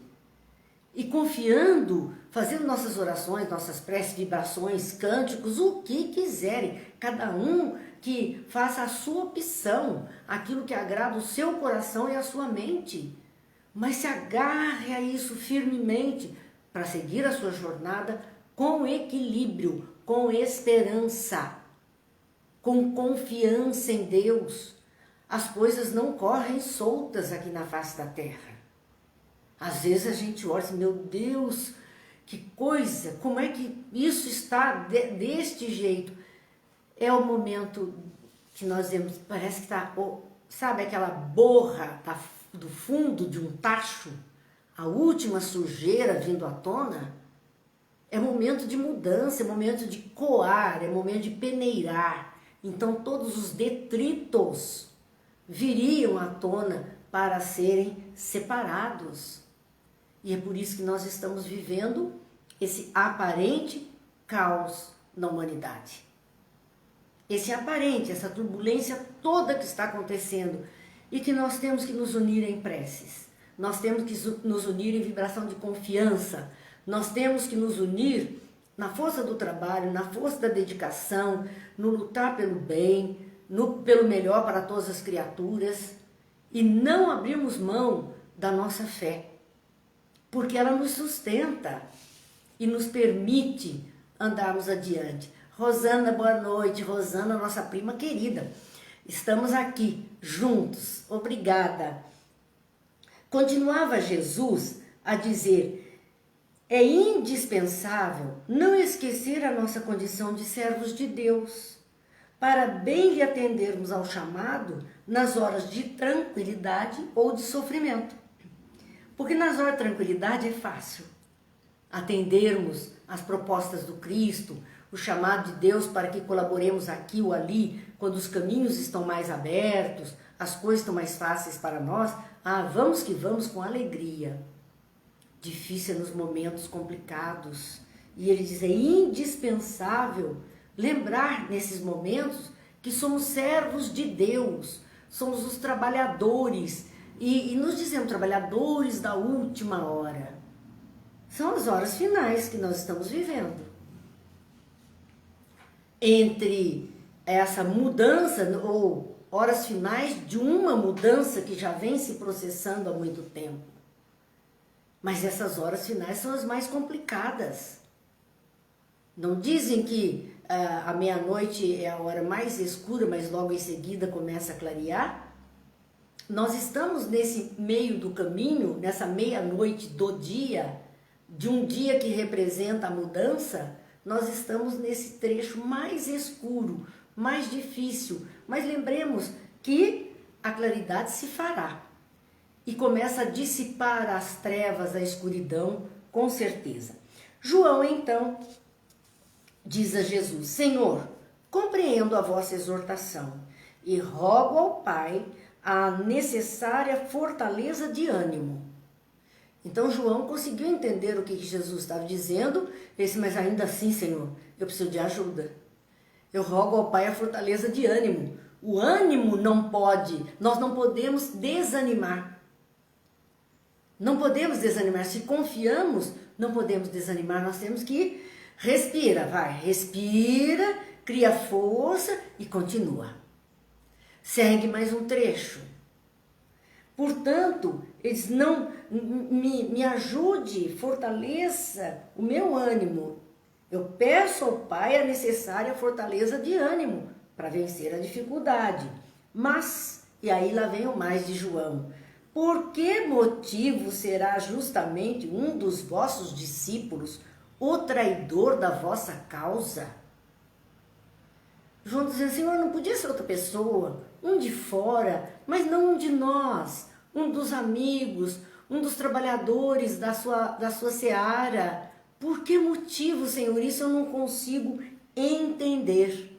E confiando, fazendo nossas orações, nossas preces, vibrações, cânticos, o que quiserem. Cada um que faça a sua opção, aquilo que agrada o seu coração e a sua mente. Mas se agarre a isso firmemente para seguir a sua jornada com equilíbrio, com esperança, com confiança em Deus. As coisas não correm soltas aqui na face da terra. Às vezes a gente olha assim, meu Deus, que coisa, como é que isso está deste jeito? É o momento que nós vemos, parece que está, sabe aquela borra do fundo de um tacho, a última sujeira vindo à tona? É momento de mudança, é momento de coar, é momento de peneirar. Então todos os detritos viriam à tona para serem separados. E é por isso que nós estamos vivendo esse aparente caos na humanidade. Esse aparente, essa turbulência toda que está acontecendo e que nós temos que nos unir em preces. Nós temos que nos unir em vibração de confiança. Nós temos que nos unir na força do trabalho, na força da dedicação, no lutar pelo bem, pelo melhor para todas as criaturas, e não abrirmos mão da nossa fé, porque ela nos sustenta e nos permite andarmos adiante. Rosana, boa noite. Rosana, nossa prima querida. Estamos aqui juntos. Obrigada. Continuava Jesus a dizer: é indispensável não esquecer a nossa condição de servos de Deus, para bem lhe atendermos ao chamado nas horas de tranquilidade ou de sofrimento. Porque nas horas de tranquilidade é fácil atendermos às propostas do Cristo, o chamado de Deus para que colaboremos aqui ou ali, quando os caminhos estão mais abertos, as coisas estão mais fáceis para nós. Vamos que vamos com alegria. Difícil é nos momentos complicados. E ele diz, é indispensável lembrar nesses momentos que somos servos de Deus, somos os trabalhadores, e nos dizemos trabalhadores da última hora. São as horas finais que nós estamos vivendo. Entre essa mudança, ou horas finais de uma mudança que já vem se processando há muito tempo. Mas essas horas finais são as mais complicadas. Não dizem que a meia-noite é a hora mais escura, mas logo em seguida começa a clarear? Nós estamos nesse meio do caminho, nessa meia-noite do dia, de um dia que representa a mudança. Nós estamos nesse trecho mais escuro, mais difícil, mas lembremos que a claridade se fará e começa a dissipar as trevas, a escuridão, com certeza. João, então, diz a Jesus: Senhor, compreendo a vossa exortação e rogo ao Pai a necessária fortaleza de ânimo. Então João conseguiu entender o que Jesus estava dizendo. Ele disse, mas ainda assim, Senhor, eu preciso de ajuda. Eu rogo ao Pai a fortaleza de ânimo. O ânimo não pode, nós não podemos desanimar. Não podemos desanimar. Se confiamos, não podemos desanimar. Nós temos que respira, respira, cria força e continua. Segue mais um trecho. Portanto, eles não me ajude, fortaleça o meu ânimo. Eu peço ao Pai a necessária fortaleza de ânimo para vencer a dificuldade. Mas, e aí lá vem o mais de João, por que motivo será justamente um dos vossos discípulos o traidor da vossa causa? João dizendo, Senhor, não podia ser outra pessoa, um de fora, mas não um de nós, um dos amigos, um dos trabalhadores da sua seara. Por que motivo, Senhor? Isso eu não consigo entender.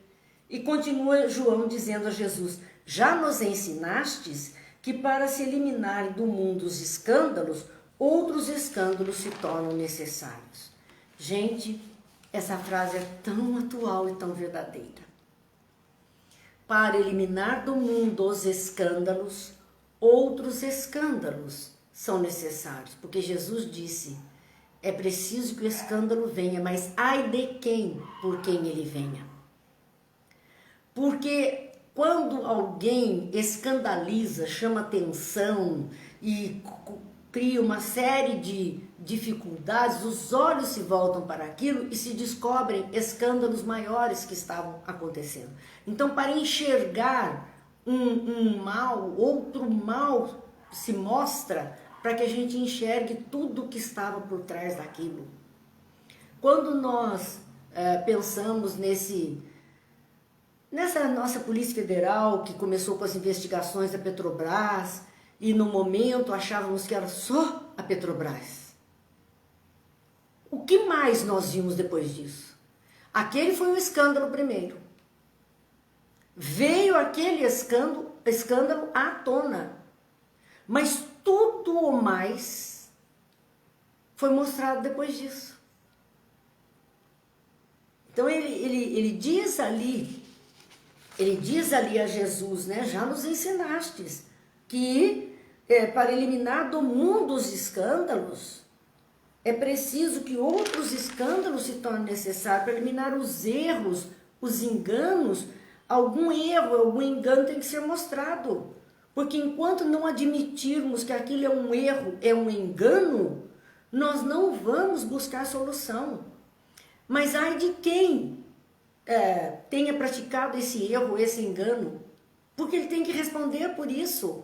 E continua João dizendo a Jesus, já nos ensinastes que para se eliminar do mundo os escândalos, outros escândalos se tornam necessários. Gente, essa frase é tão atual e tão verdadeira. Para eliminar do mundo os escândalos, outros escândalos são necessários. Porque Jesus disse, é preciso que o escândalo venha, mas ai de quem, por quem ele venha. Porque quando alguém escandaliza, chama atenção e cria uma série de dificuldades, os olhos se voltam para aquilo e se descobrem escândalos maiores que estavam acontecendo. Então, para enxergar um mal, outro mal se mostra para que a gente enxergue tudo o que estava por trás daquilo. Quando nós pensamos nessa nossa Polícia Federal, que começou com as investigações da Petrobras, e no momento achávamos que era só a Petrobras. O que mais nós vimos depois disso? Aquele foi um escândalo primeiro. Veio aquele escândalo à tona. Mas tudo o mais foi mostrado depois disso. Então ele diz ali a Jesus, né, já nos ensinastes, que para eliminar do mundo os escândalos, é preciso que outros escândalos se tornem necessários para eliminar os erros, os enganos. Algum erro, algum engano tem que ser mostrado. Porque enquanto não admitirmos que aquilo é um erro, é um engano, nós não vamos buscar solução. Mas ai de quem tenha praticado esse erro, esse engano, porque ele tem que responder por isso.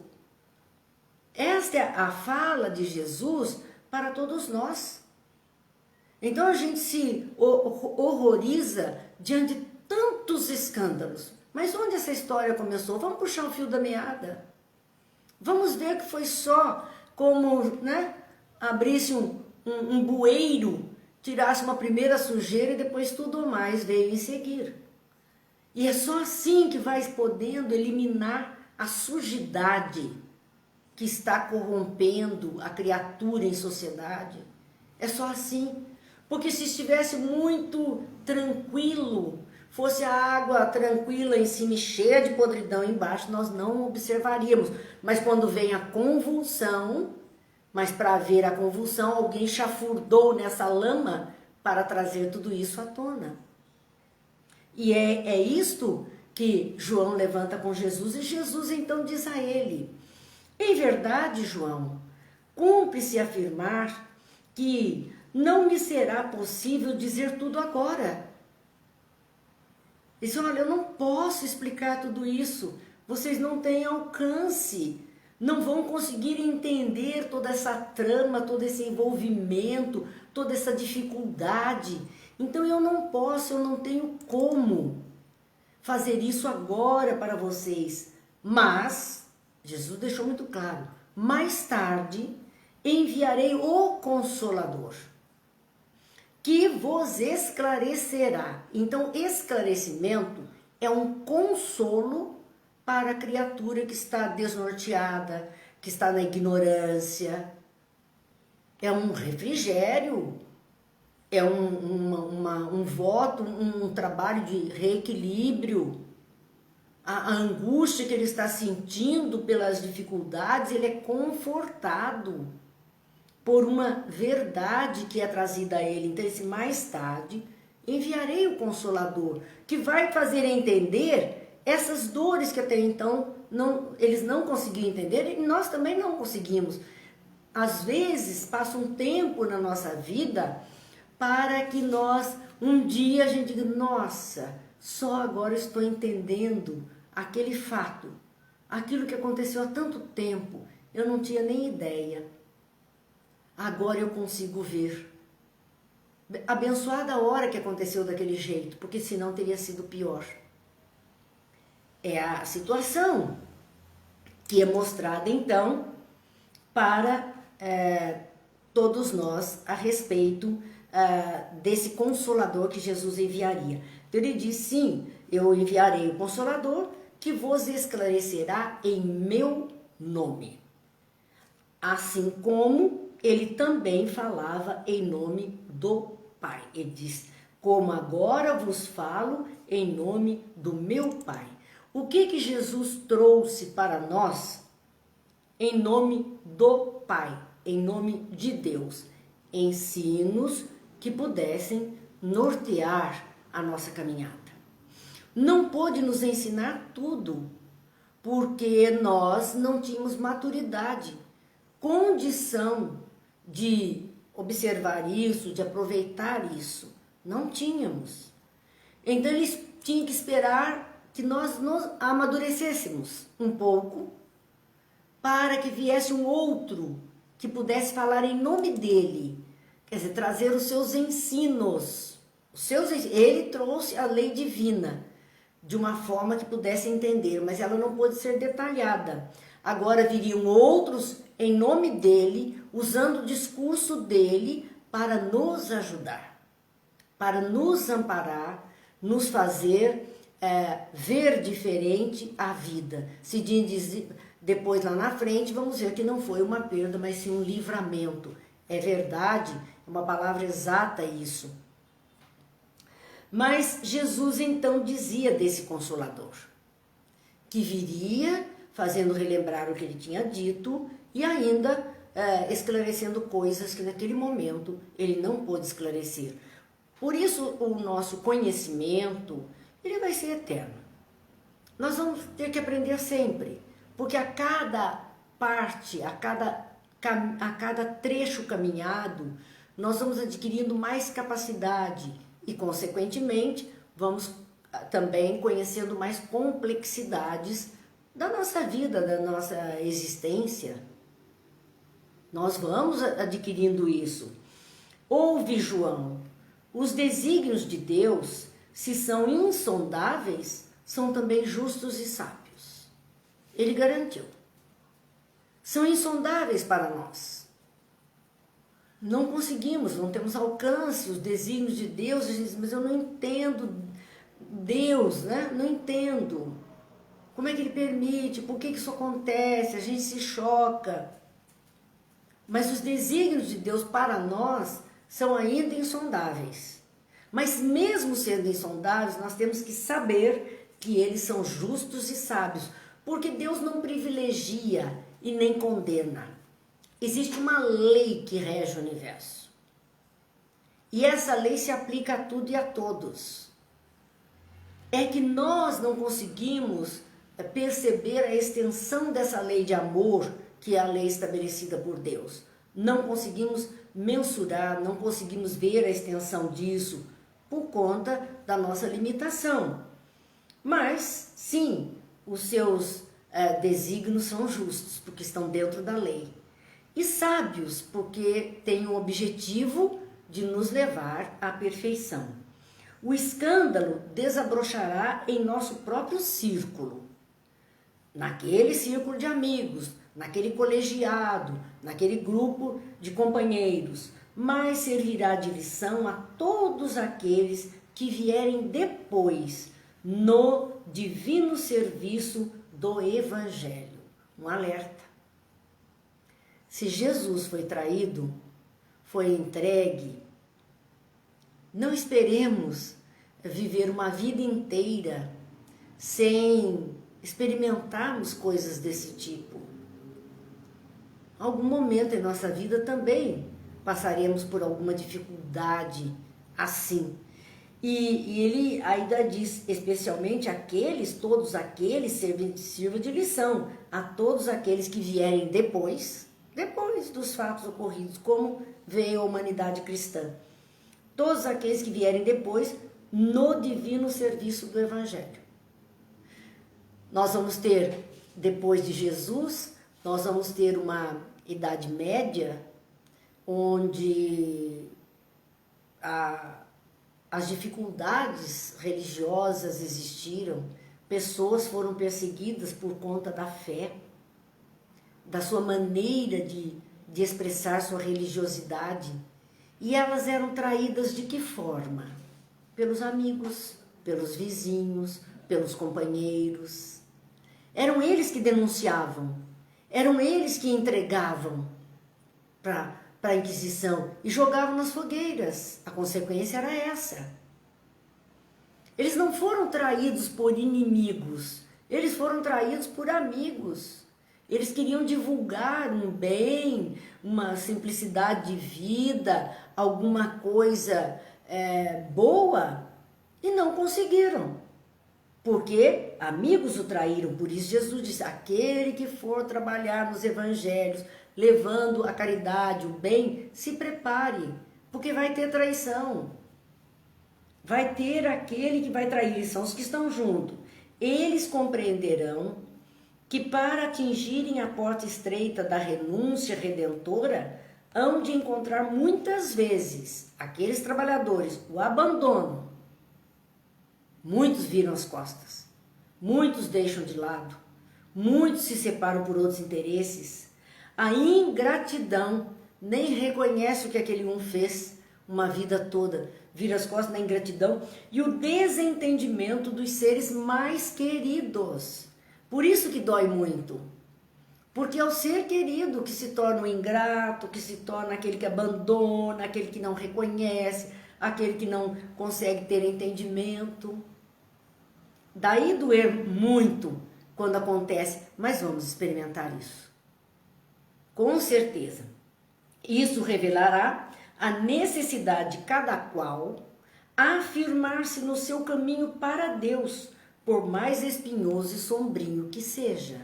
Esta é a fala de Jesus para todos nós. Então a gente se horroriza diante de tantos escândalos. Mas onde essa história começou? Vamos puxar o fio da meada. Vamos ver que foi só como, né, abrisse um bueiro, tirasse uma primeira sujeira e depois tudo mais veio em seguir. E é só assim que vai podendo eliminar a sujidade que está corrompendo a criatura em sociedade. É só assim. Porque se estivesse muito tranquilo, fosse a água tranquila em cima e cheia de podridão embaixo, nós não observaríamos. Mas quando vem a convulsão, mas para ver a convulsão, alguém chafurdou nessa lama para trazer tudo isso à tona. E é isto que João levanta com Jesus, e Jesus então diz a ele: em verdade, João, cumpre-se afirmar que não me será possível dizer tudo agora. Ele diz: olha, eu não posso explicar tudo isso, vocês não têm alcance, não vão conseguir entender toda essa trama, todo esse envolvimento, toda essa dificuldade. Então eu não posso, eu não tenho como fazer isso agora para vocês. Mas, Jesus deixou muito claro, mais tarde enviarei o Consolador, que vos esclarecerá. Então, esclarecimento é um consolo para a criatura que está desnorteada, que está na ignorância. É um refrigério, é um voto, um trabalho de reequilíbrio. A angústia que ele está sentindo pelas dificuldades, ele é confortado por uma verdade que é trazida a ele. Então, esse mais tarde, enviarei o Consolador, que vai fazer entender essas dores que até então eles não conseguiam entender, e nós também não conseguimos. Às vezes, passa um tempo na nossa vida para que nós, um dia, a gente diga: nossa, só agora estou entendendo aquele fato, aquilo que aconteceu há tanto tempo, eu não tinha nem ideia. Agora eu consigo ver. Abençoada a hora que aconteceu daquele jeito, porque senão teria sido pior. É a situação que é mostrada então para todos nós a respeito desse Consolador que Jesus enviaria. Então ele diz: sim, eu enviarei o Consolador que vos esclarecerá em meu nome. Assim como ele também falava em nome do Pai. Ele diz: como agora vos falo em nome do meu Pai. O que Jesus trouxe para nós em nome do Pai, em nome de Deus? Ensinos que pudessem nortear a nossa caminhada. Não pôde nos ensinar tudo, porque nós não tínhamos maturidade, condição de observar isso, de aproveitar isso. Não tínhamos. Então eles tinham que esperar que nós nos amadurecêssemos um pouco, para que viesse um outro que pudesse falar em nome dele, quer dizer, trazer os seus ensinos. Ele trouxe a lei divina de uma forma que pudesse entender, mas ela não pôde ser detalhada. Agora viriam outros em nome dele, usando o discurso dele para nos ajudar, para nos amparar, nos fazer ver diferente a vida. Se diz depois lá na frente, vamos ver que não foi uma perda, mas sim um livramento. É verdade, é uma palavra exata isso. Mas Jesus então dizia desse Consolador, que viria fazendo relembrar o que ele tinha dito e ainda esclarecendo coisas que naquele momento ele não pôde esclarecer. Por isso o nosso conhecimento, ele vai ser eterno. Nós vamos ter que aprender sempre, porque a cada parte, a cada trecho caminhado, nós vamos adquirindo mais capacidade e, consequentemente, vamos também conhecendo mais complexidades da nossa vida, da nossa existência. Nós vamos adquirindo isso. Ouve, João, os desígnios de Deus, se são insondáveis, são também justos e sábios. Ele garantiu. São insondáveis para nós. Não conseguimos, não temos alcance, os desígnios de Deus. A gente diz, mas eu não entendo Deus, né? Não entendo. Como é que Ele permite? Por que isso acontece? A gente se choca. Mas os desígnios de Deus para nós são ainda insondáveis. Mas mesmo sendo insondáveis, nós temos que saber que eles são justos e sábios. Porque Deus não privilegia e nem condena. Existe uma lei que rege o universo. E essa lei se aplica a tudo e a todos. É que nós não conseguimos perceber a extensão dessa lei de amor, que é a lei estabelecida por Deus. Não conseguimos mensurar, não conseguimos ver a extensão disso por conta da nossa limitação. Mas, sim, os seus desígnios são justos, porque estão dentro da lei. E sábios, porque têm o objetivo de nos levar à perfeição. O escândalo desabrochará em nosso próprio círculo. Naquele círculo de amigos, naquele colegiado, naquele grupo de companheiros, mas servirá de lição a todos aqueles que vierem depois no divino serviço do Evangelho. Um alerta. Se Jesus foi traído, foi entregue, não esperemos viver uma vida inteira sem experimentarmos coisas desse tipo. Algum momento em nossa vida também passaremos por alguma dificuldade assim. E ele ainda diz, especialmente aqueles, todos aqueles, sirva de lição a todos aqueles que vierem depois dos fatos ocorridos, como veio a humanidade cristã. Todos aqueles que vierem depois no divino serviço do Evangelho. Nós vamos ter, depois de Jesus, nós vamos ter uma Idade Média, onde as dificuldades religiosas existiram, pessoas foram perseguidas por conta da fé, da sua maneira de expressar sua religiosidade, e elas eram traídas de que forma? Pelos amigos, pelos vizinhos, pelos companheiros. Eram eles que denunciavam, eram eles que entregavam para a Inquisição e jogavam nas fogueiras. A consequência era essa. Eles não foram traídos por inimigos, eles foram traídos por amigos. Eles queriam divulgar um bem, uma simplicidade de vida, alguma coisa boa, e não conseguiram. Porque amigos o traíram. Por isso Jesus disse, aquele que for trabalhar nos evangelhos, levando a caridade, o bem, se prepare, porque vai ter traição. Vai ter aquele que vai trair, são os que estão junto. Eles compreenderão que para atingirem a porta estreita da renúncia redentora, hão de encontrar muitas vezes aqueles trabalhadores, o abandono. Muitos viram as costas, muitos deixam de lado, muitos se separam por outros interesses. A ingratidão nem reconhece o que aquele um fez uma vida toda, vira as costas na ingratidão e o desentendimento dos seres mais queridos. Por isso que dói muito, porque é o ser querido que se torna o ingrato, que se torna aquele que abandona, aquele que não reconhece, aquele que não consegue ter entendimento. Daí doer muito quando acontece, mas vamos experimentar isso. Com certeza. Isso revelará a necessidade de cada qual afirmar-se no seu caminho para Deus, por mais espinhoso e sombrio que seja.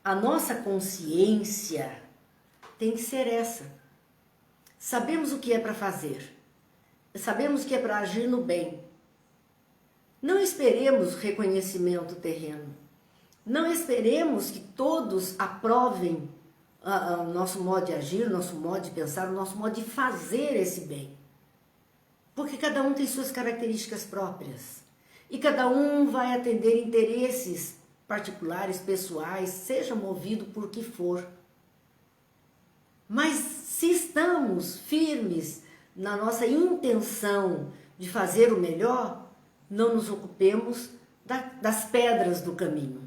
A nossa consciência tem que ser essa. Sabemos o que é para fazer. Sabemos que é para agir no bem. Não esperemos reconhecimento terreno. Não esperemos que todos aprovem o nosso modo de agir, o nosso modo de pensar, o nosso modo de fazer esse bem. Porque cada um tem suas características próprias. E cada um vai atender interesses particulares, pessoais, seja movido por que for. Mas se estamos firmes na nossa intenção de fazer o melhor, não nos ocupemos das pedras do caminho.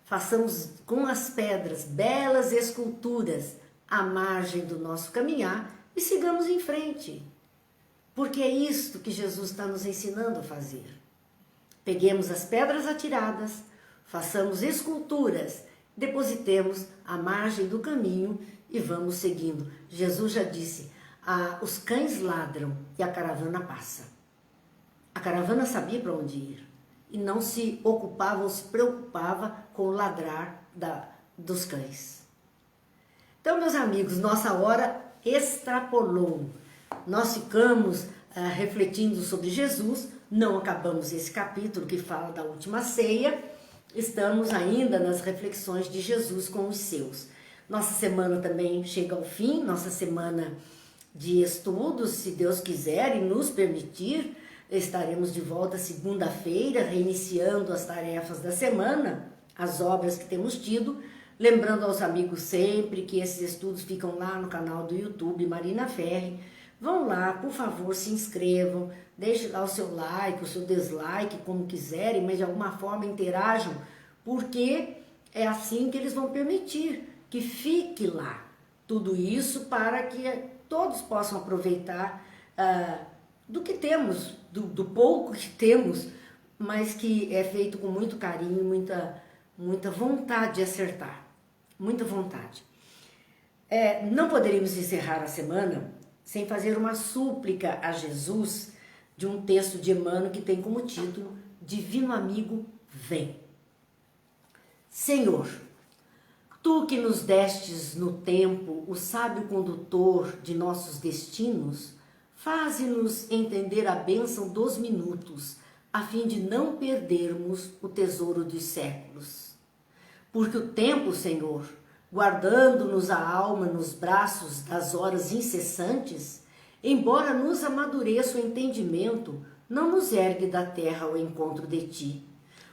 Façamos com as pedras belas esculturas à margem do nosso caminhar e sigamos em frente. Porque é isto que Jesus está nos ensinando a fazer. Peguemos as pedras atiradas, façamos esculturas, depositemos à margem do caminho e vamos seguindo. Jesus já disse, os cães ladram e a caravana passa. A caravana sabia para onde ir e não se ocupava ou se preocupava com o ladrar dos cães. Então, meus amigos, nossa hora extrapolou. Nós ficamos refletindo sobre Jesus, não acabamos esse capítulo que fala da última ceia, estamos ainda nas reflexões de Jesus com os seus. Nossa semana também chega ao fim, nossa semana de estudos, se Deus quiser e nos permitir, estaremos de volta segunda-feira, reiniciando as tarefas da semana, as obras que temos tido, lembrando aos amigos sempre que esses estudos ficam lá no canal do YouTube Marina Ferri. Vão lá, por favor, se inscrevam, deixe lá o seu like, o seu dislike, como quiserem, mas de alguma forma interajam, porque é assim que eles vão permitir que fique lá tudo isso para que todos possam aproveitar do que temos, do pouco que temos, mas que é feito com muito carinho, muita vontade de acertar, muita vontade. Não poderíamos encerrar a semana sem fazer uma súplica a Jesus de um texto de Emmanuel que tem como título Divino Amigo, vem. Senhor, Tu que nos destes no tempo o sábio condutor de nossos destinos, faze-nos entender a bênção dos minutos, a fim de não perdermos o tesouro dos séculos. Porque o tempo, Senhor, guardando-nos a alma nos braços das horas incessantes, embora nos amadureça o entendimento, não nos ergue da terra ao encontro de Ti.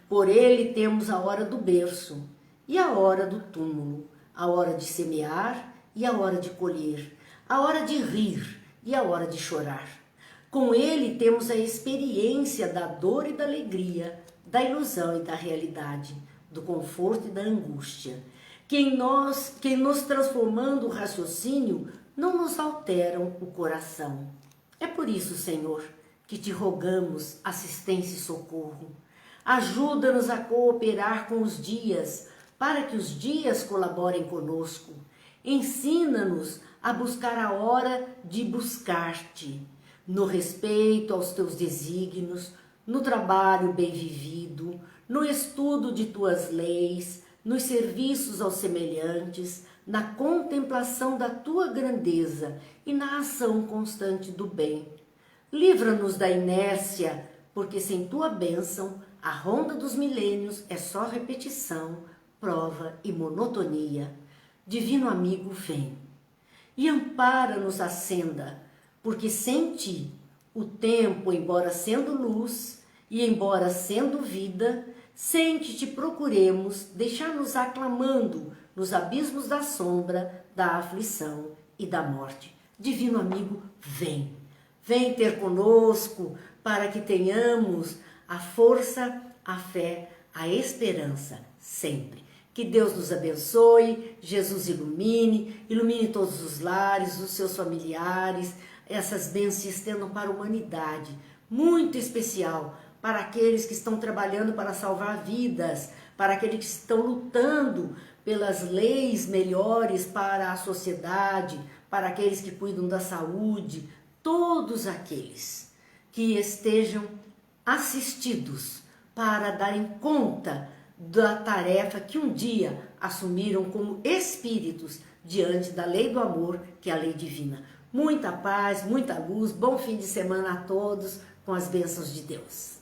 Por ele temos a hora do berço e a hora do túmulo, a hora de semear e a hora de colher, a hora de rir e a hora de chorar. Com ele temos a experiência da dor e da alegria, da ilusão e da realidade, do conforto e da angústia, que nos transformando o raciocínio, não nos alteram o coração. É por isso, Senhor, que te rogamos assistência e socorro. Ajuda-nos a cooperar com os dias, para que os dias colaborem conosco. Ensina-nos a buscar a hora de buscar-te, no respeito aos teus desígnios, no trabalho bem vivido, no estudo de tuas leis, nos serviços aos semelhantes, na contemplação da tua grandeza e na ação constante do bem. Livra-nos da inércia, porque sem tua bênção, a ronda dos milênios é só repetição, prova e monotonia. Divino amigo, vem e ampara-nos a senda, porque sem ti o tempo, embora sendo luz e embora sendo vida, sem que te procuremos, deixar-nos aclamando nos abismos da sombra, da aflição e da morte. Divino amigo, vem. Vem ter conosco para que tenhamos a força, a fé, a esperança sempre. Que Deus nos abençoe, Jesus ilumine todos os lares, os seus familiares, essas bênçãos se estendam para a humanidade, muito especial para aqueles que estão trabalhando para salvar vidas, para aqueles que estão lutando pelas leis melhores para a sociedade, para aqueles que cuidam da saúde, todos aqueles que estejam assistidos para darem conta da tarefa que um dia assumiram como espíritos diante da lei do amor, que é a lei divina. Muita paz, muita luz, bom fim de semana a todos, com as bênçãos de Deus.